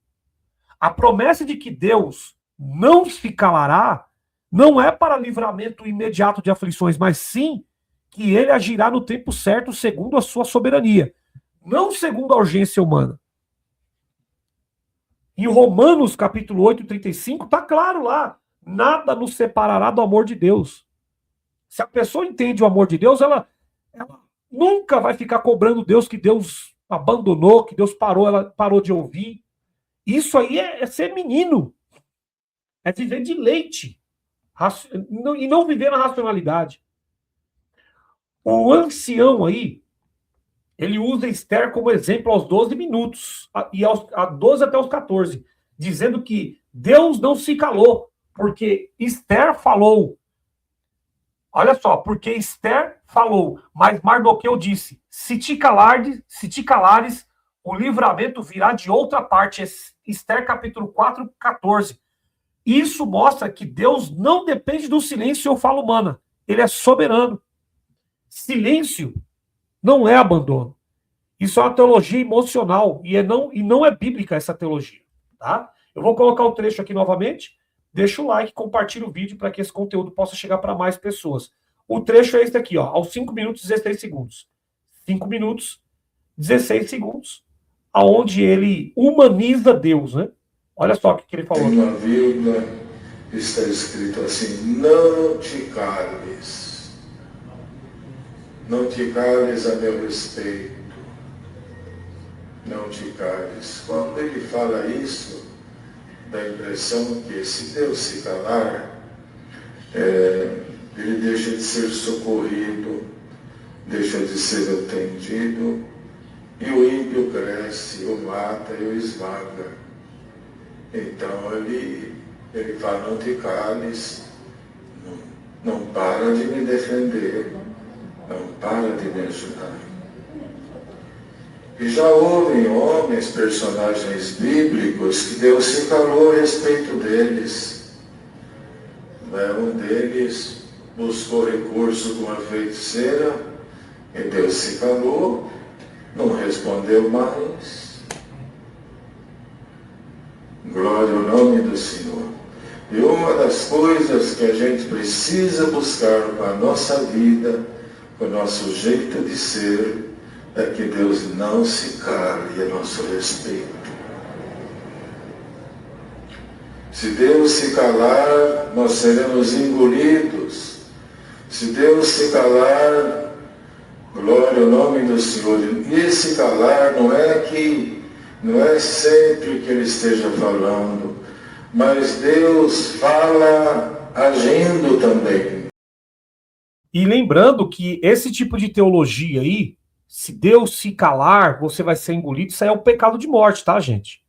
S1: A promessa de que Deus não se calará não é para livramento imediato de aflições, mas sim que ele agirá no tempo certo segundo a sua soberania, não segundo a urgência humana. Em Romanos, capítulo 8, 35, tá claro lá. Nada nos separará do amor de Deus. Se a pessoa entende o amor de Deus, ela nunca vai ficar cobrando Deus que Deus abandonou, que Deus parou, ela parou de ouvir. Isso aí é ser menino. É viver de leite. E não viver na racionalidade. O ancião aí, ele usa Esther como exemplo aos 12 minutos, e a 12 até os 14, dizendo que Deus não se calou, porque Esther falou. Olha só, porque Esther falou, mas Mardoqueu disse, se te calares, o livramento virá de outra parte. Esther capítulo 4, 14. Isso mostra que Deus não depende do silêncio ou fala humana. Ele é soberano. Silêncio não é abandono. Isso é uma teologia emocional e não é bíblica essa teologia. Tá? Eu vou colocar o trecho aqui novamente. Deixa o like, compartilha o vídeo para que esse conteúdo possa chegar para mais pessoas. O trecho é esse aqui, ó, aos 5 minutos e 16 segundos. 5 minutos, 16 segundos, aonde ele humaniza Deus, né? Olha só o que ele falou.
S2: Tem uma vírgula, está escrito assim, não te cales. Não te cales a meu respeito. Não te cales. Quando ele fala isso, dá a impressão que se Deus se calar, ele deixa de ser socorrido, deixa de ser atendido, e o ímpio cresce, o mata e o esmaga. Então ele fala, não te cales, não para de me defender, não para de me ajudar. E já houve homens, personagens bíblicos, que Deus se calou a respeito deles. Um deles buscou recurso com a feiticeira, e Deus se calou, não respondeu mais. Glória ao nome do Senhor. E uma das coisas que a gente precisa buscar com a nossa vida, com o nosso jeito de ser, é que Deus não se cale a nosso respeito. Se Deus se calar, nós seremos engolidos. Se Deus se calar, glória ao nome do Senhor. E esse calar não é sempre que Ele esteja falando, mas Deus fala agindo também.
S1: E lembrando que esse tipo de teologia aí, se Deus se calar, você vai ser engolido, isso aí é o pecado de morte, tá, gente?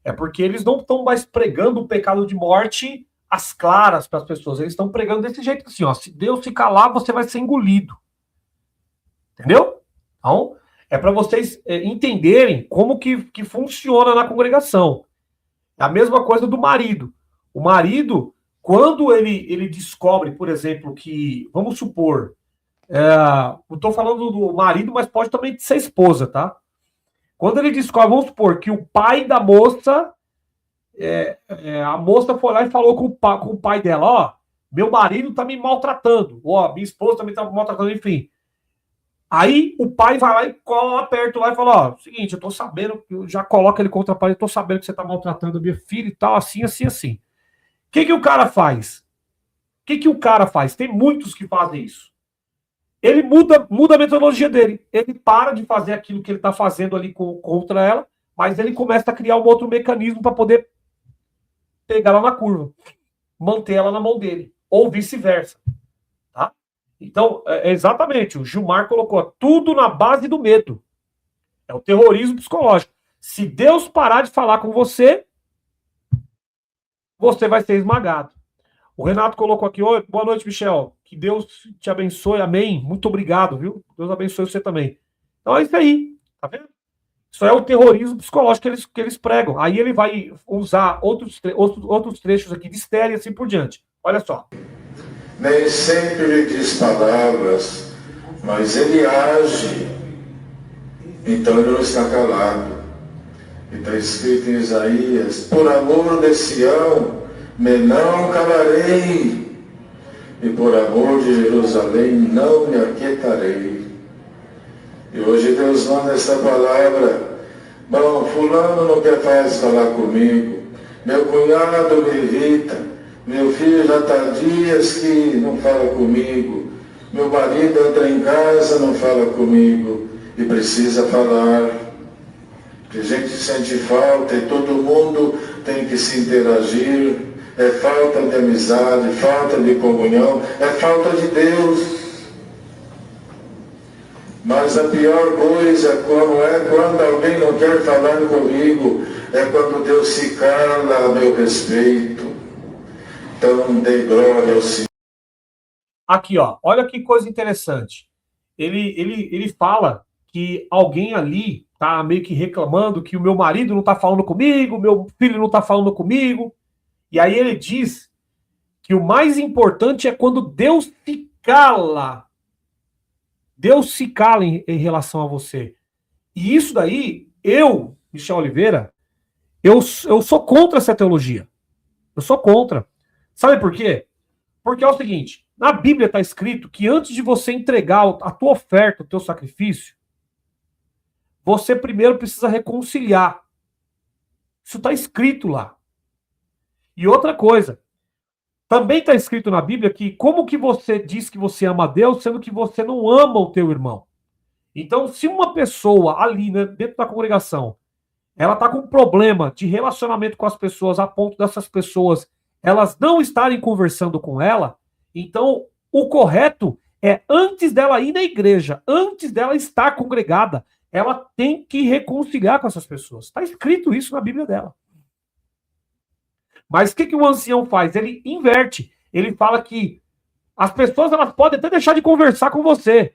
S1: É porque eles não estão mais pregando o pecado de morte às claras para as pessoas. Eles estão pregando desse jeito assim, ó. Se Deus se calar, você vai ser engolido. Entendeu? Então, é para vocês entenderem como que funciona na congregação. É a mesma coisa do marido. O marido, quando ele descobre, por exemplo, que, vamos supor, eu estou falando do marido, mas pode também ser esposa, tá? Quando ele descobre, vamos supor, que o pai da moça, a moça foi lá e falou com o pai dela, ó, meu marido tá me maltratando, ó, minha esposa também tá me maltratando, enfim. Aí o pai vai lá e cola lá perto lá e fala, ó, seguinte, eu tô sabendo, eu já coloca ele contra a parede, eu tô sabendo que você tá maltratando a minha filha e tal, assim, assim, assim. O que o cara faz? Tem muitos que fazem isso. Ele muda a metodologia dele. Ele para de fazer aquilo que ele está fazendo ali contra ela, mas ele começa a criar um outro mecanismo para poder pegar ela na curva, manter ela na mão dele, ou vice-versa. Tá? Então, exatamente, o Gilmar colocou tudo na base do medo. É o terrorismo psicológico. Se Deus parar de falar com você, você vai ser esmagado. O Renato colocou aqui, oi, boa noite, Michel. Que Deus te abençoe, amém. Muito obrigado, viu? Deus abençoe você também. Então é isso aí, tá vendo? Isso é o terrorismo psicológico que eles pregam. Aí ele vai usar outros trechos aqui de Esther e assim por diante. Olha só.
S2: Nem sempre ele diz palavras, mas ele age. Então ele não está calado. E está escrito em Isaías, por amor de Sião, me não calarei, e por amor de Jerusalém não me aquietarei. E hoje Deus manda essa palavra Bom, fulano não quer mais falar comigo. Meu cunhado me irrita. Meu filho já está dias que não fala comigo. Meu marido entra em casa, não fala comigo. E precisa falar. Que a gente sente falta e todo mundo tem que se interagir. É falta de amizade, falta de comunhão, é falta de Deus. Mas a pior coisa como é quando alguém não quer falar comigo, é quando Deus se cala a meu respeito. Então dê glória ao Senhor.
S1: Aqui, ó, olha que coisa interessante. Ele fala que alguém ali tá meio que reclamando que o meu marido não tá falando comigo, meu filho não tá falando comigo. E aí ele diz que o mais importante é quando Deus se cala. Deus se cala em relação a você. E isso daí, eu, Michel Oliveira, eu sou contra essa teologia. Eu sou contra. Sabe por quê? Porque é o seguinte, na Bíblia está escrito que antes de você entregar a tua oferta, o teu sacrifício, você primeiro precisa reconciliar. Isso está escrito lá. E outra coisa, também está escrito na Bíblia que como que você diz que você ama a Deus, sendo que você não ama o teu irmão? Então, se uma pessoa ali, né, dentro da congregação, ela está com um problema de relacionamento com as pessoas, a ponto dessas pessoas elas não estarem conversando com ela, então o correto é, antes dela ir na igreja, antes dela estar congregada, ela tem que reconciliar com essas pessoas. Está escrito isso na Bíblia dela. Mas o que o ancião faz? Ele inverte. Ele fala que as pessoas elas podem até deixar de conversar com você,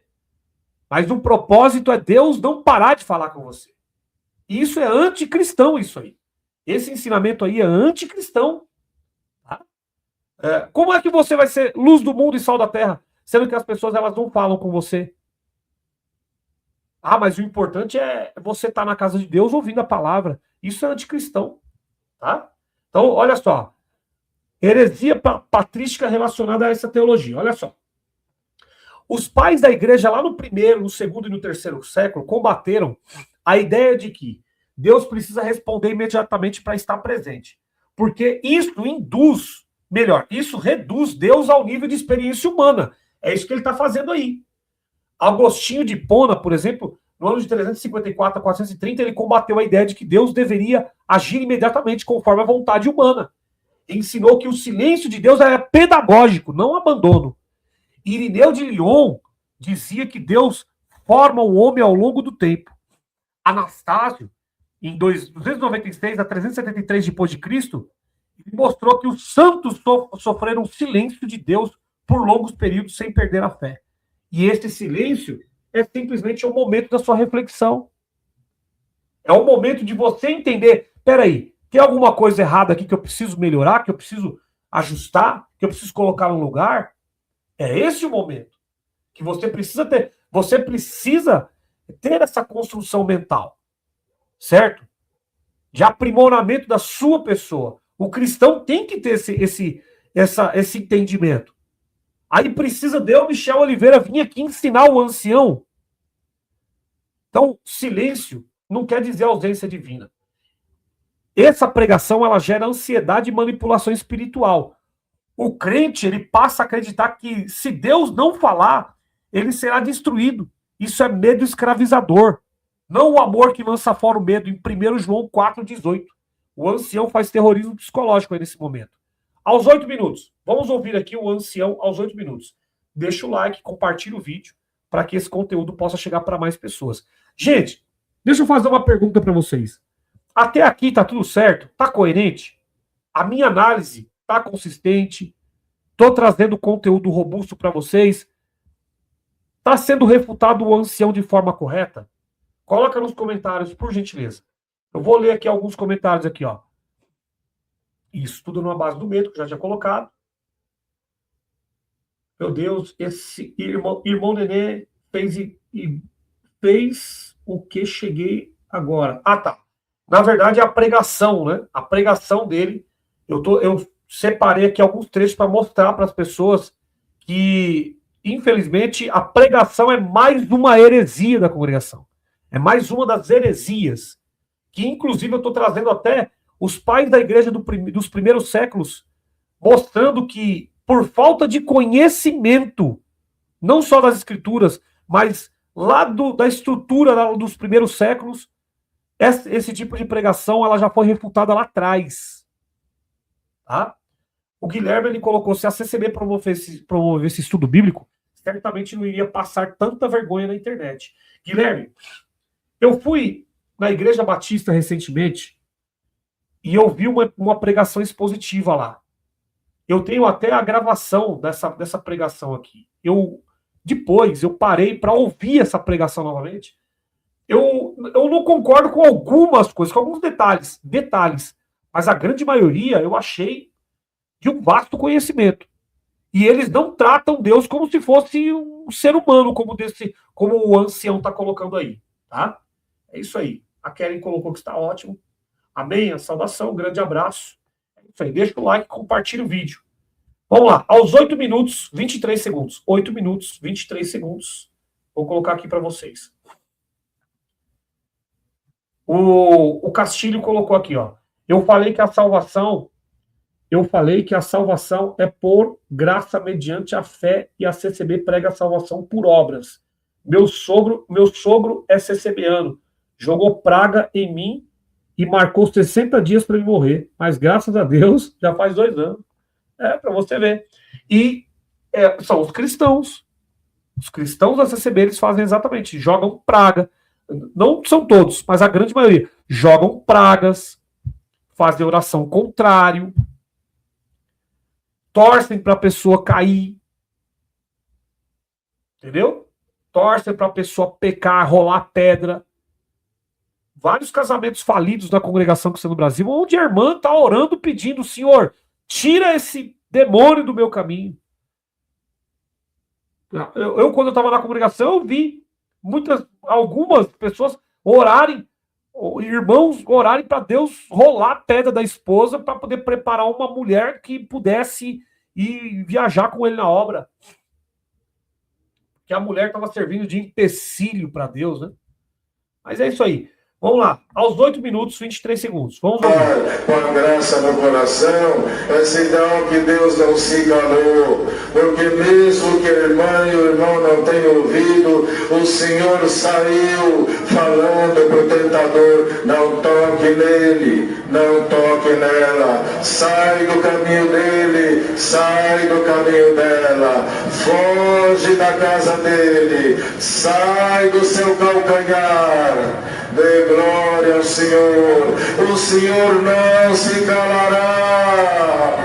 S1: mas o propósito é Deus não parar de falar com você. Isso é anticristão, isso aí. Esse ensinamento aí é anticristão. Tá? Como é que você vai ser luz do mundo e sal da terra, sendo que as pessoas elas não falam com você? Ah, mas o importante é você estar na casa de Deus ouvindo a palavra. Isso é anticristão. Tá? Então, olha só. Heresia patrística relacionada a essa teologia. Olha só. Os pais da igreja lá no primeiro, no segundo e no terceiro século combateram a ideia de que Deus precisa responder imediatamente para estar presente. Porque isso isso reduz Deus ao nível de experiência humana. É isso que ele está fazendo aí. Agostinho de Hipona, por exemplo, no ano de 354 a 430, ele combateu a ideia de que Deus deveria agir imediatamente conforme a vontade humana. Ensinou que o silêncio de Deus era pedagógico, não abandono. Irineu de Lyon dizia que Deus forma o homem ao longo do tempo. Anastácio, em 296 a 373 depois de Cristo, ele mostrou que os santos sofreram o silêncio de Deus por longos períodos sem perder a fé. E esse silêncio é simplesmente o momento da sua reflexão. É o momento de você entender, peraí, tem alguma coisa errada aqui que eu preciso melhorar, que eu preciso ajustar, que eu preciso colocar no lugar? É esse o momento que você precisa ter. Você precisa ter essa construção mental, certo? De aprimoramento da sua pessoa. O cristão tem que ter esse entendimento. Aí precisa de eu, Michel Oliveira, vir aqui ensinar o ancião. Então, silêncio não quer dizer ausência divina. Essa pregação, ela gera ansiedade e manipulação espiritual. O crente, ele passa a acreditar que se Deus não falar, ele será destruído. Isso é medo escravizador. Não o amor que lança fora o medo, em 1 João 4,18. O ancião faz terrorismo psicológico aí nesse momento. Aos 8 minutos. Vamos ouvir aqui o ancião aos 8 minutos. Deixa o like, compartilha o vídeo, para que esse conteúdo possa chegar para mais pessoas. Gente, deixa eu fazer uma pergunta para vocês. Até aqui tá tudo certo? Tá coerente? A minha análise tá consistente? Tô trazendo conteúdo robusto para vocês? Tá sendo refutado o ancião de forma correta? Coloca nos comentários, por gentileza. Eu vou ler aqui alguns comentários aqui, ó. Isso tudo numa base do medo, que já tinha colocado. Meu Deus, esse irmão Nenê fez o que cheguei agora. Ah, tá. Na verdade, é a pregação, né? A pregação dele. Eu separei aqui alguns trechos para mostrar para as pessoas que, infelizmente, a pregação é mais uma heresia da congregação. É mais uma das heresias que inclusive eu estou trazendo até os pais da igreja dos primeiros séculos, mostrando que por falta de conhecimento, não só das escrituras, mas lá da estrutura lá dos primeiros séculos, esse tipo de pregação ela já foi refutada lá atrás. Tá? O Guilherme ele colocou, se a CCB promover esse estudo bíblico, certamente não iria passar tanta vergonha na internet. Guilherme, eu fui na Igreja Batista recentemente e eu vi uma pregação expositiva lá. Eu tenho até a gravação dessa pregação aqui. Depois eu parei para ouvir essa pregação novamente. Eu não concordo com algumas coisas, com alguns detalhes, mas a grande maioria eu achei de um vasto conhecimento. E eles não tratam Deus como se fosse um ser humano, como o ancião está colocando aí. Tá? É isso aí. A Kellen colocou que está ótimo. Amém? A saudação, um grande abraço. É isso aí. Deixa o like, compartilha o vídeo. Vamos lá. Aos 8 minutos, 23 segundos. 8 minutos, 23 segundos. Vou colocar aqui para vocês. O Castilho colocou aqui, ó. Eu falei que a salvação é por graça mediante a fé e a CCB prega a salvação por obras. Meu sogro é CCBano. Jogou praga em mim e marcou 60 dias para ele morrer. Mas graças a Deus, já faz 2 anos. Para você ver. E são os cristãos. Os cristãos da CCB, eles fazem exatamente, jogam praga. Não são todos, mas a grande maioria. Jogam pragas, fazem oração contrário, torcem para a pessoa cair. Entendeu? Torcem para a pessoa pecar, rolar pedra. Vários casamentos falidos na congregação cristã no Brasil, onde a irmã está orando, pedindo, Senhor, tira esse demônio do meu caminho. Quando eu estava na congregação, eu vi algumas pessoas orarem, irmãos orarem para Deus rolar a pedra da esposa para poder preparar uma mulher que pudesse ir viajar com ele na obra. Que a mulher estava servindo de empecilho para Deus, né? Mas é isso aí. Vamos lá, aos 8 minutos, 23 segundos. Vamos lá.
S2: Com a graça no coração, é sinal que Deus não se enganou, porque mesmo que a irmã e o irmão não tenham ouvido, o Senhor saiu falando para o tentador, não toque nele, não toque nela, sai do caminho dele, sai do caminho dela, foge da casa dele, sai do seu calcanhar. Dê glória ao Senhor, o Senhor não se calará.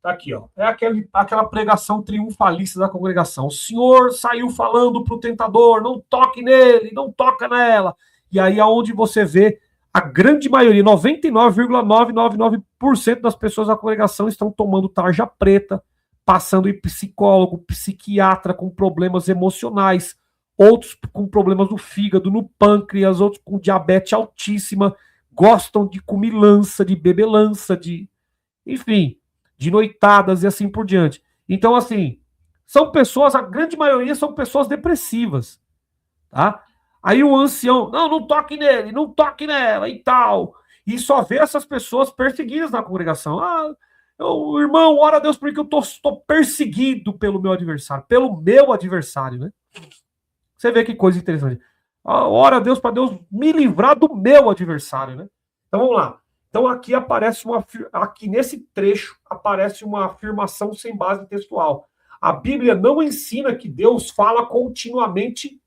S1: Tá aqui, ó. É aquela pregação triunfalista da congregação. O Senhor saiu falando para o tentador, não toque nele, não toca nela. E aí é onde você vê a grande maioria, 99,999% das pessoas da congregação estão tomando tarja preta, passando em psicólogo, psiquiatra com problemas emocionais, outros com problemas no fígado, no pâncreas, outros com diabetes altíssima, gostam de comilança, de bebelança, enfim, de noitadas e assim por diante. Então, assim, são pessoas, a grande maioria são pessoas depressivas, tá? Aí o ancião, não toque nele, não toque nela e tal. E só vê essas pessoas perseguidas na congregação. Irmão, ora a Deus porque eu estou perseguido pelo meu adversário, né? Você vê que coisa interessante. Ora a Deus para Deus me livrar do meu adversário, né? Então vamos lá. Então aqui aqui nesse trecho aparece uma afirmação sem base textual. A Bíblia não ensina que Deus fala continuamente.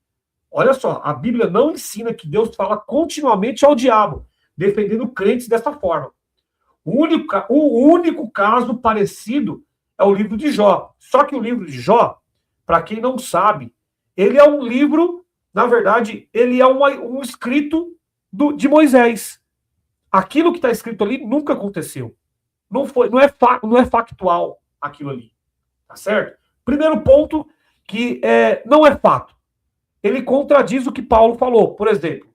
S1: Olha só, a Bíblia não ensina que Deus fala continuamente ao diabo, defendendo crentes dessa forma. O único caso parecido é o livro de Jó. Só que o livro de Jó, para quem não sabe, ele é um livro, na verdade, ele é um escrito de Moisés. Aquilo que está escrito ali nunca aconteceu. Não é factual aquilo ali. Tá certo? Primeiro ponto, que não é fato. Ele contradiz o que Paulo falou. Por exemplo,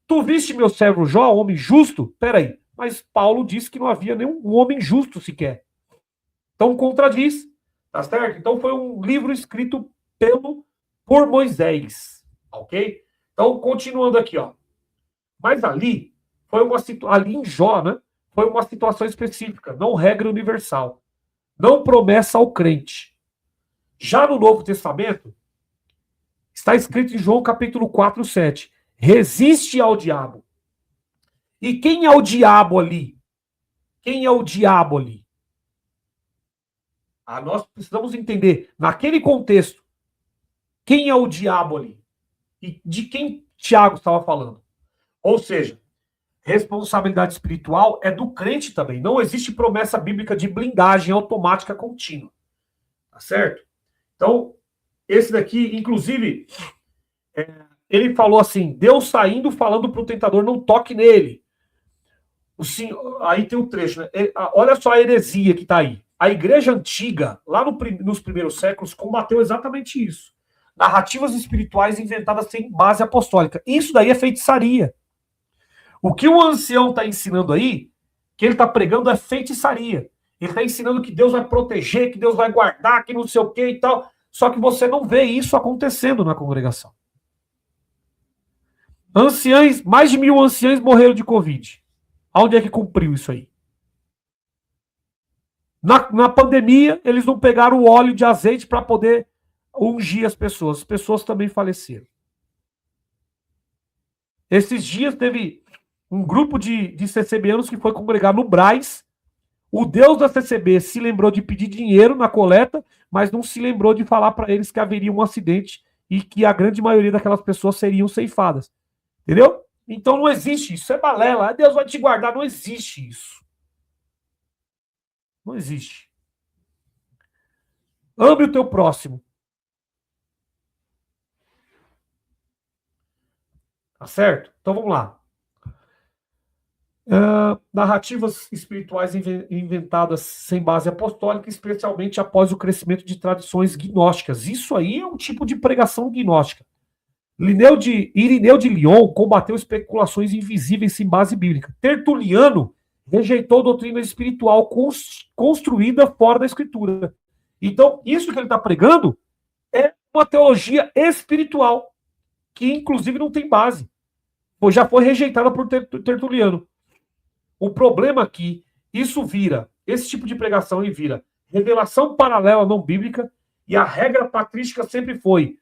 S1: tu viste meu servo Jó, homem justo? Peraí, mas Paulo disse que não havia nenhum homem justo sequer. Então contradiz. Tá certo? Então foi um livro escrito por Moisés, ok? Então, continuando aqui, ó. Mas ali, ali em Jó, né? Foi uma situação específica, não regra universal. Não promessa ao crente. Já no Novo Testamento, está escrito em João capítulo 4, 7. Resiste ao diabo. E quem é o diabo ali? Quem é o diabo ali? Nós precisamos entender, naquele contexto, quem é o diabo ali? E de quem Tiago estava falando? Ou seja, responsabilidade espiritual é do crente também. Não existe promessa bíblica de blindagem automática contínua. Tá certo? Então, esse daqui, inclusive, ele falou assim, Deus saindo falando para o tentador, não toque nele. Aí tem um trecho, né? Olha só a heresia que está aí. A igreja antiga, lá nos primeiros séculos, combateu exatamente isso. Narrativas espirituais inventadas sem base apostólica. Isso daí é feitiçaria. O que o ancião está ensinando aí, que ele está pregando, é feitiçaria. Ele está ensinando que Deus vai proteger, que Deus vai guardar, que não sei o que e tal. Só que você não vê isso acontecendo na congregação. Anciães, mais de 1000 anciães morreram de Covid. Aonde é que cumpriu isso aí? Na pandemia, eles não pegaram o óleo de azeite para poder ungir as pessoas. As pessoas também faleceram. Esses dias teve um grupo de CCBanos que foi congregar no Brás. O Deus da CCB se lembrou de pedir dinheiro na coleta, mas não se lembrou de falar para eles que haveria um acidente e que a grande maioria daquelas pessoas seriam ceifadas. Entendeu? Então não existe isso. Isso é balela. Deus vai te guardar. Não existe isso. Não existe. Ame o teu próximo. Tá certo? Então vamos lá. Narrativas espirituais inventadas sem base apostólica, especialmente após o crescimento de tradições gnósticas. Isso aí é um tipo de pregação gnóstica. Irineu de Lyon combateu especulações invisíveis sem base bíblica. Tertuliano rejeitou doutrina espiritual construída fora da Escritura. Então, isso que ele está pregando é uma teologia espiritual, que inclusive não tem base. Já foi rejeitada por Tertuliano. O problema aqui, esse tipo de pregação vira revelação paralela não bíblica, e a regra patrística sempre foi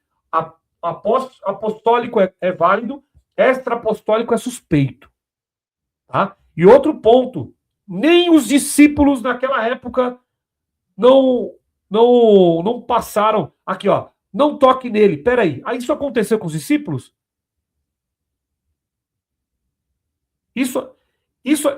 S1: apostólico é válido, extra-apostólico é suspeito. Tá? E outro ponto, nem os discípulos naquela época não passaram, aqui ó, não toque nele, peraí, isso aconteceu com os discípulos?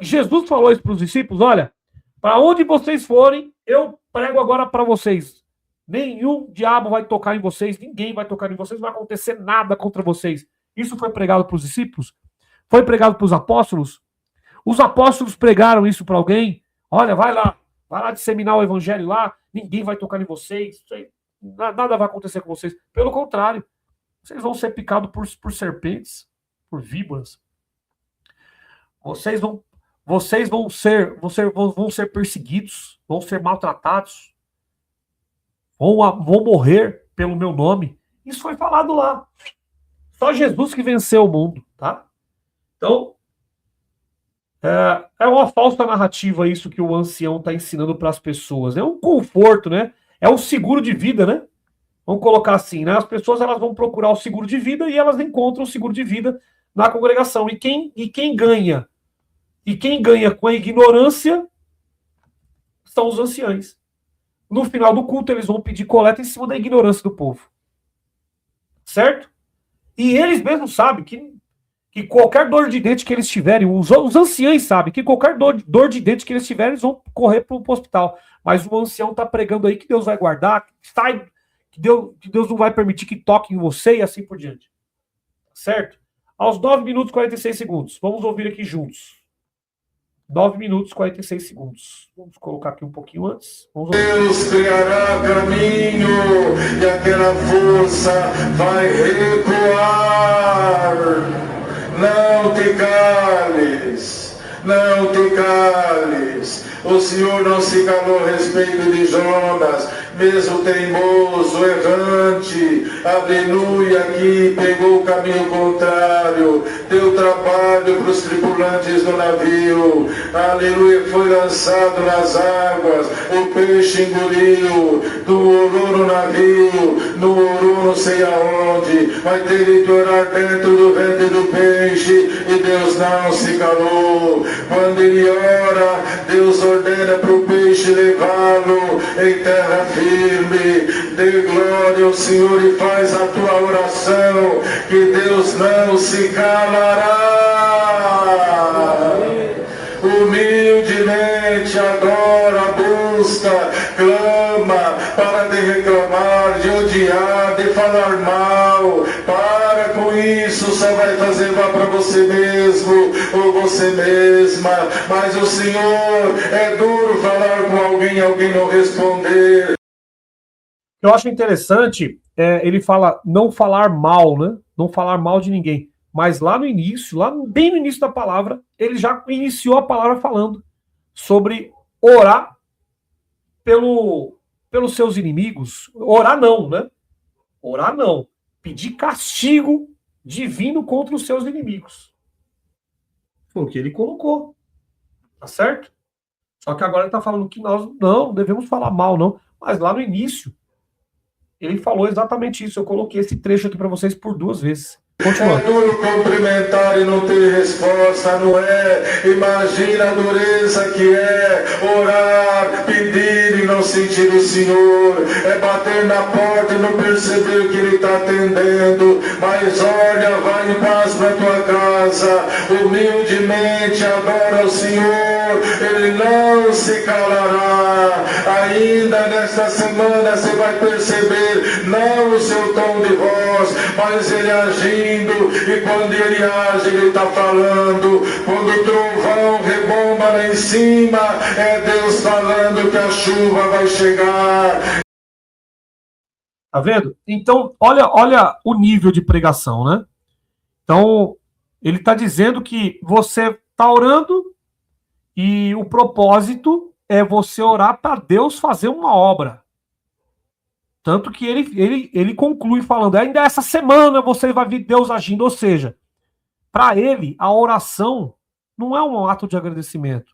S1: Jesus falou isso para os discípulos, olha, para onde vocês forem, eu prego agora para vocês. Nenhum diabo vai tocar em vocês, ninguém vai tocar em vocês, não vai acontecer nada contra vocês. Isso foi pregado para os discípulos? Foi pregado para os apóstolos? Os apóstolos pregaram isso para alguém? Olha, vai lá disseminar o evangelho lá, ninguém vai tocar em vocês, nada vai acontecer com vocês. Pelo contrário, vocês vão ser picados por serpentes, por víboras. Vocês vão ser perseguidos, vão ser maltratados, vão morrer pelo meu nome. Isso foi falado lá. Só Jesus que venceu o mundo, tá? Então, é uma falsa narrativa isso que o ancião está ensinando para as pessoas. É um conforto, né? É um seguro de vida, né? Vamos colocar assim, né? As pessoas elas vão procurar o seguro de vida e elas encontram o seguro de vida na congregação. E quem ganha? E quem ganha com a ignorância são os anciãos. No final do culto, eles vão pedir coleta em cima da ignorância do povo. Certo? E eles mesmos sabem que qualquer dor de dente que eles tiverem, os anciãos sabem que qualquer dor de dente que eles tiverem, eles vão correr para o hospital. Mas o ancião está pregando aí que Deus vai guardar, que Deus não vai permitir que toque em você e assim por diante. Certo? Aos 9 minutos e 46 segundos. Vamos ouvir aqui juntos. 9 minutos e 46 segundos. Vamos colocar aqui um pouquinho antes.
S2: Deus criará caminho e aquela força vai recuar. Não te cales, não te cales. O Senhor não se calou a respeito de Jonas. mesmo teimoso, errante, aleluia, que pegou o caminho contrário, deu trabalho para os tripulantes do navio, aleluia, foi lançado nas águas, o peixe engoliu, dourou no navio, no ouro não sei aonde, vai ter que orar dentro do ventre do peixe, e Deus não se calou. Quando ele ora, Deus ordena para o peixe levá-lo em terra firme. Dê glória ao Senhor e faz a tua oração, que Deus não se calará. Humildemente adora, busca, clama, para de reclamar, de odiar, de falar mal. Para com isso, só vai fazer mal para você mesmo ou você mesma. Mas o Senhor, é duro falar com alguém não responder.
S1: Eu acho interessante, ele fala não falar mal, né? Não falar mal de ninguém. Mas lá no início, bem no início da palavra, ele já iniciou a palavra falando sobre orar pelos seus inimigos. Orar não, né? Orar não. Pedir castigo divino contra os seus inimigos. Foi o que ele colocou. Tá certo? Só que agora ele está falando que nós não devemos falar mal, não. Mas lá no início, ele falou exatamente isso. Eu coloquei esse trecho aqui para vocês por 2 vezes.
S2: É duro cumprimentar e não ter resposta, não é? Imagina a dureza que é orar, pedir e não sentir o Senhor. É bater na porta e não perceber que Ele está atendendo. Mas olha, vai em paz para tua casa, humildemente adora o Senhor, Ele não se calará. Ainda nesta semana você vai perceber, não o seu tom de voz, mas Ele agindo. E quando Ele age, Ele está falando. Quando o trovão rebomba lá em cima, é Deus falando que a chuva vai chegar.
S1: Tá vendo? Então, olha o nível de pregação, né? Então, ele está dizendo que você está orando e o propósito é você orar para Deus fazer uma obra. Tanto que ele conclui falando, ainda essa semana você vai ver Deus agindo. Ou seja, para ele, a oração não é um ato de agradecimento.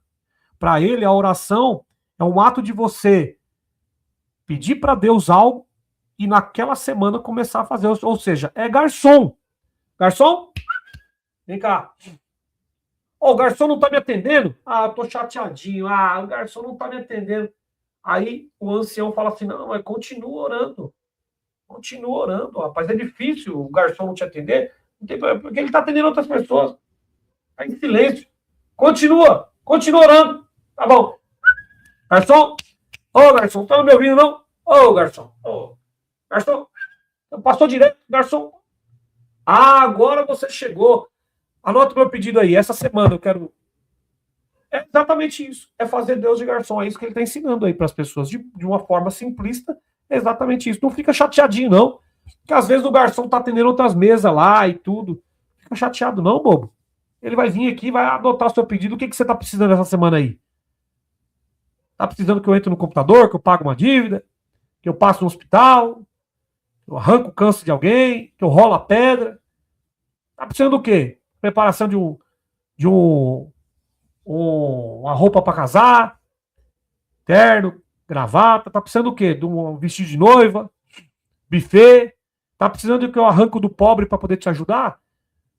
S1: Para ele, a oração é um ato de você pedir para Deus algo e naquela semana começar a fazer. Ou seja, é garçom. Garçom, vem cá. O garçom não tá me atendendo? Ah, eu tô chateadinho. Ah, o garçom não tá me atendendo. Aí o ancião fala assim, não, mas continua orando. Continua orando, rapaz. É difícil o garçom não te atender, não tem problema, porque ele está atendendo outras pessoas. Está em silêncio. Continua orando. Tá bom. Garçom, ô garçom, tá me ouvindo não? Ô garçom, garçom, passou direto, garçom. Ah, agora você chegou. Anota o meu pedido aí. Essa semana eu quero. É exatamente isso. É fazer Deus de garçom. É isso que ele está ensinando aí para as pessoas de uma forma simplista. É exatamente isso. Não fica chateadinho, não. Porque às vezes o garçom está atendendo outras mesas lá e tudo. Fica chateado, não, bobo. Ele vai vir aqui, vai adotar o seu pedido. O que você está precisando essa semana aí? Está precisando que eu entre no computador, que eu pague uma dívida, que eu passe no hospital, que eu arranco o câncer de alguém, que eu rolo a pedra? Está precisando do quê? Preparação de uma roupa para casar, terno, gravata. Tá precisando do quê? De um vestido de noiva, buffet. Tá precisando de que eu arranco do pobre para poder te ajudar?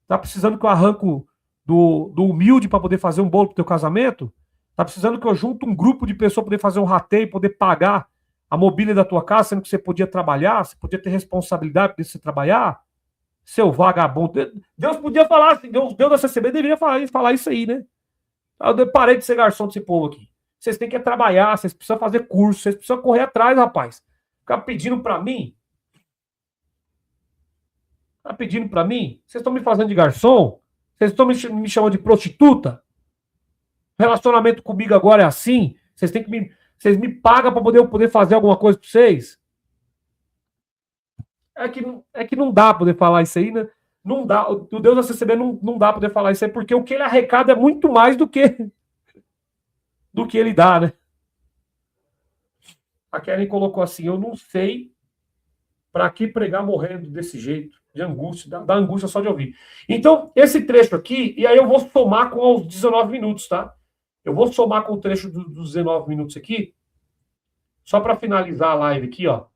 S1: Tá precisando que eu arranco do humilde para poder fazer um bolo pro teu casamento? Tá precisando que eu junto um grupo de pessoas para poder fazer um rateio e poder pagar a mobília da tua casa, sendo que você podia trabalhar, você podia ter responsabilidade para você trabalhar? Seu vagabundo. Deus podia falar assim, Deus da CCB deveria falar isso aí, né? Eu parei de ser garçom desse povo aqui. Vocês têm que trabalhar, vocês precisam fazer curso, vocês precisam correr atrás, rapaz. Ficar pedindo pra mim? Tá pedindo pra mim? Vocês estão me fazendo de garçom? Vocês estão me chamando de prostituta? Relacionamento comigo agora é assim? Vocês têm que vocês me pagam pra poder fazer alguma coisa pra vocês? É que não dá pra poder falar isso aí, né? Não dá. O Deus da CCB não dá pra poder falar isso aí, porque o que ele arrecada é muito mais do que ele dá, né? A Kellen colocou assim, eu não sei para que pregar morrendo desse jeito, de angústia, da angústia só de ouvir. Então, esse trecho aqui, e aí eu vou somar com os 19 minutos, tá? Eu vou somar com o trecho dos 19 minutos aqui, só para finalizar a live aqui, ó.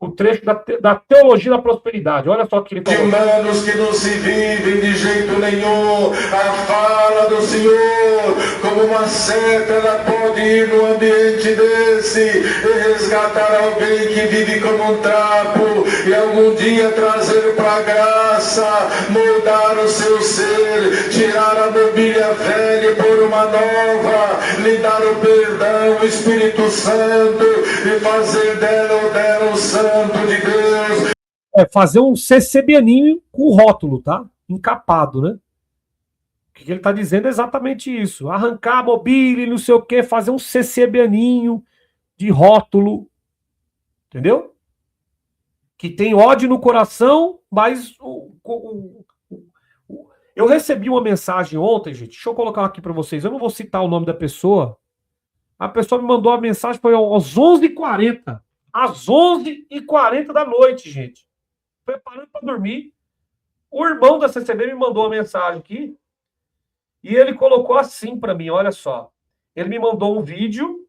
S1: O trecho da teologia da prosperidade. Olha só o que ele falou.
S2: Humanos que não se vivem de jeito nenhum, a fala do Senhor, como uma seta, ela pode ir num ambiente desse e resgatar alguém que vive como um trapo e algum dia trazê-lo para a graça, moldar o seu ser, tirar a mobília velha e pôr uma nova, lhe dar o perdão, o Espírito Santo e fazer dela ou dela um santo de Deus.
S1: Fazer um CCBaninho com rótulo, tá? Encapado, né? O que ele tá dizendo é exatamente isso. Arrancar a mobília, não sei o quê, fazer um CCBaninho de rótulo, entendeu? Que tem ódio no coração, mas eu recebi uma mensagem ontem, gente. Deixa eu colocar aqui para vocês. Eu não vou citar o nome da pessoa. A pessoa me mandou a mensagem, foi às 11h40. Às 11h40 da noite, gente. Preparando para dormir. O irmão da CCB me mandou uma mensagem aqui. E ele colocou assim para mim, olha só. Ele me mandou um vídeo.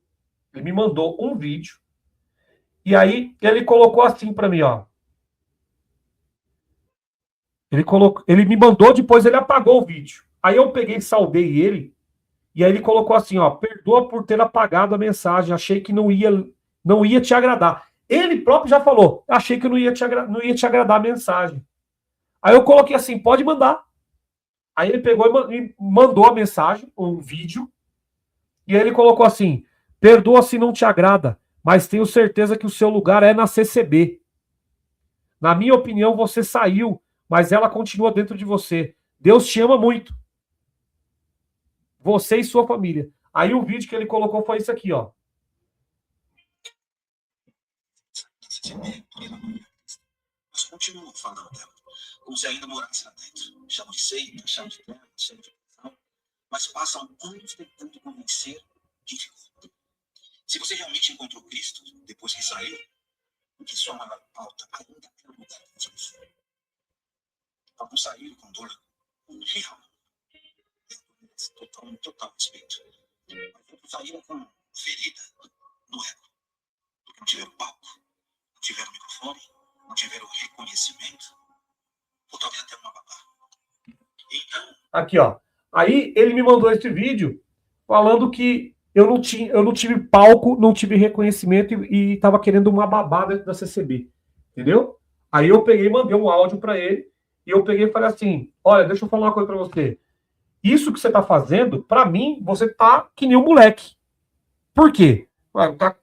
S1: E aí ele colocou assim para mim, ó. Ele me mandou, depois ele apagou o vídeo. Aí eu peguei e saudei ele. E aí ele colocou assim, ó, perdoa por ter apagado a mensagem, achei que não ia te agradar. Ele próprio já falou, achei que não ia te agradar a mensagem. Aí eu coloquei assim, pode mandar. Aí ele pegou e mandou a mensagem, um vídeo, e aí ele colocou assim, perdoa se não te agrada, mas tenho certeza que o seu lugar é na CCB. Na minha opinião, você saiu, mas ela continua dentro de você. Deus te ama muito. Você e sua família. Aí o vídeo que ele colocou foi isso aqui, ó.
S3: Mas continuam falando dela, como se ainda morasse lá dentro. Chamam de seita, chamam de guerra, chamam de prisão, mas passam anos tentando convencer quem ficou. Se você realmente encontrou Cristo depois que saiu, o que sua maior pauta ainda é o lugar de Jesus. Alguns saíram com dor real. Total respeito. Mas outros saíram com ferida no ego. Porque não tiveram palco, não tiveram microfone, não tiveram reconhecimento, ou talvez até uma babá. Então...
S1: Aqui, ó. Aí ele me mandou esse vídeo falando que eu não tive palco, não tive reconhecimento e tava querendo uma babá dentro da CCB. Entendeu? Aí eu peguei e mandei um áudio para ele e eu peguei e falei assim, olha, deixa eu falar uma coisa para você. Isso que você tá fazendo, para mim, você tá que nem um moleque. Por quê?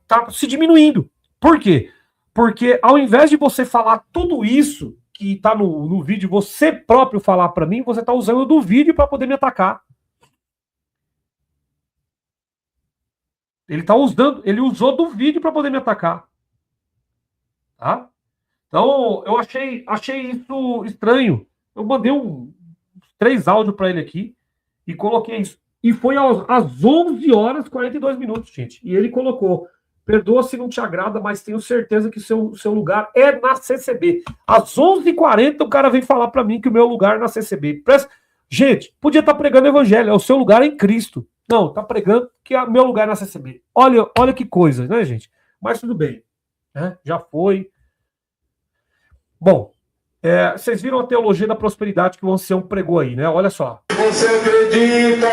S1: Tá se diminuindo. Por quê? Porque ao invés de você falar tudo isso que tá no vídeo, você próprio falar para mim, você tá usando do vídeo para poder me atacar. Ele usou do vídeo para poder me atacar. Tá? Então, eu achei isso estranho. Eu mandei 3 áudios para ele aqui e coloquei isso. E foi às 11h42, gente. E ele colocou, perdoa se não te agrada, mas tenho certeza que seu lugar é na CCB. Às 11h40 o cara vem falar para mim que o meu lugar é na CCB. Gente, podia estar pregando evangelho, o seu lugar é em Cristo. Não, tá pregando que o meu lugar é na CCB. Olha que coisa, né, gente? Mas tudo bem. Né? Já foi. Bom, vocês viram a teologia da prosperidade que o Ancião pregou aí, né? Olha só.
S2: Você acredita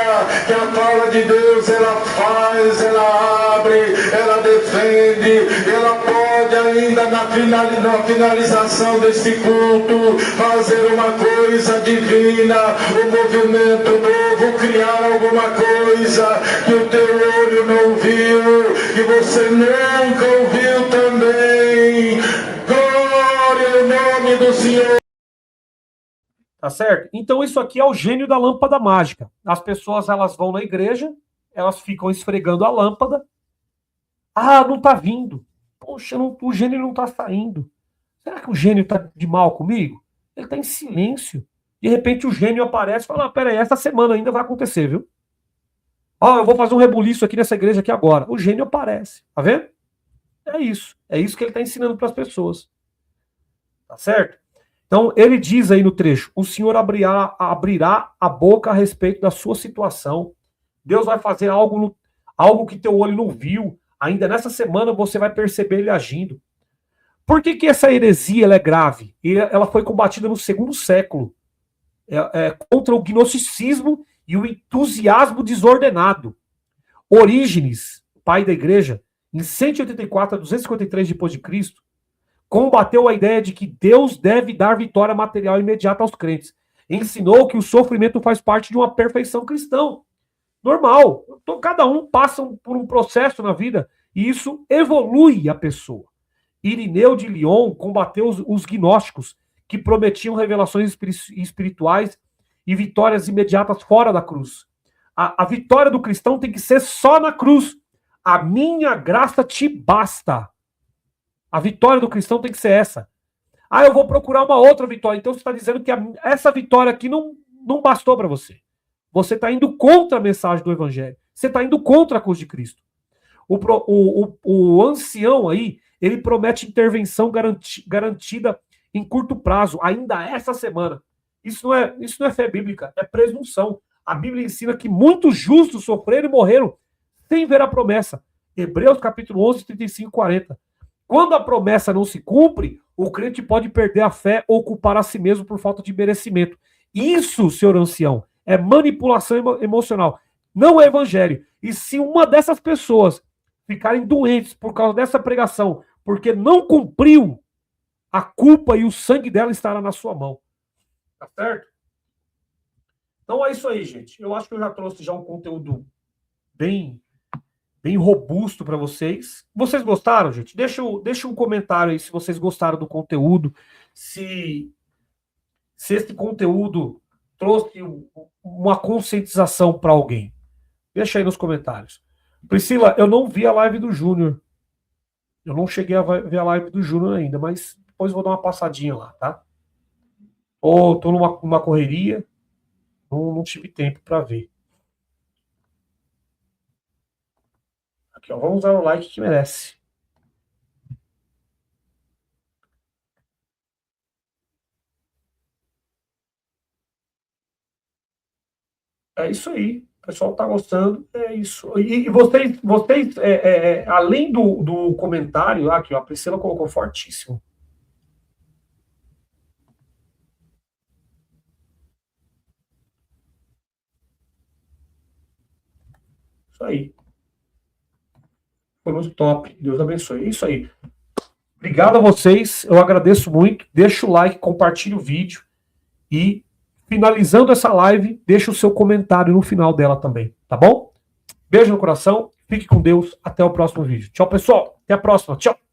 S2: que a palavra de Deus, ela faz, ela abre, ela defende, ela pode ainda na finalização desse culto fazer uma coisa divina, um movimento novo, criar alguma coisa que o teu olho não viu, que você nunca ouviu também. Glória ao nome do Senhor.
S1: Tá certo? Então isso aqui é o gênio da lâmpada mágica. As pessoas, elas vão na igreja, elas ficam esfregando a lâmpada. Ah, não tá vindo. Poxa, o gênio não tá saindo. Será que o gênio tá de mal comigo? Ele tá em silêncio. De repente o gênio aparece e fala, peraí, essa semana ainda vai acontecer, viu? Eu vou fazer um rebuliço aqui nessa igreja aqui agora. O gênio aparece, tá vendo? É isso. É isso que ele está ensinando para as pessoas. Tá certo? Então, ele diz aí no trecho, o Senhor abrirá a boca a respeito da sua situação. Deus vai fazer algo que teu olho não viu. Ainda nessa semana você vai perceber ele agindo. Por que essa heresia ela é grave? Ela foi combatida no segundo século contra o gnosticismo e o entusiasmo desordenado. Orígenes, pai da igreja, em 184 a 253 depois de Cristo, combateu a ideia de que Deus deve dar vitória material imediata aos crentes. Ensinou que o sofrimento faz parte de uma perfeição cristã. Normal. Então, cada um passa por um processo na vida e isso evolui a pessoa. Irineu de Lyon combateu os gnósticos, que prometiam revelações espirituais e vitórias imediatas fora da cruz. A vitória do cristão tem que ser só na cruz. A minha graça te basta. A vitória do cristão tem que ser essa. Ah, eu vou procurar uma outra vitória. Então você está dizendo que essa vitória aqui não bastou para você. Você está indo contra a mensagem do Evangelho. Você está indo contra a cruz de Cristo. O ancião aí, ele promete intervenção garantida em curto prazo, ainda essa semana. Isso não é fé bíblica, é presunção. A Bíblia ensina que muitos justos sofreram e morreram sem ver a promessa. Hebreus capítulo 11, 35 e 40. Quando a promessa não se cumpre, o crente pode perder a fé ou culpar a si mesmo por falta de merecimento. Isso, senhor ancião, é manipulação emocional. Não é evangelho. E se uma dessas pessoas ficarem doentes por causa dessa pregação, porque não cumpriu, a culpa e o sangue dela estará na sua mão. Tá certo? Então é isso aí, gente. Eu acho que eu já trouxe já um conteúdo bem robusto para vocês. Vocês gostaram, gente? Deixa um comentário aí se vocês gostaram do conteúdo, se esse conteúdo trouxe uma conscientização para alguém. Deixa aí nos comentários. Priscila, eu não vi a live do Júnior. Eu não cheguei a ver a live do Júnior ainda, mas depois vou dar uma passadinha lá, tá? Ou tô numa correria, não tive tempo para ver. Aqui, ó, vamos dar o like que merece. É isso aí. O pessoal tá gostando. É isso. E vocês além do comentário, aqui, ó, a Priscila colocou fortíssimo. Isso aí. Foi muito top. Deus abençoe. É isso aí. Obrigado a vocês. Eu agradeço muito. Deixa o like, compartilha o vídeo. E, finalizando essa live, deixa o seu comentário no final dela também. Tá bom? Beijo no coração. Fique com Deus. Até o próximo vídeo. Tchau, pessoal. Até a próxima. Tchau.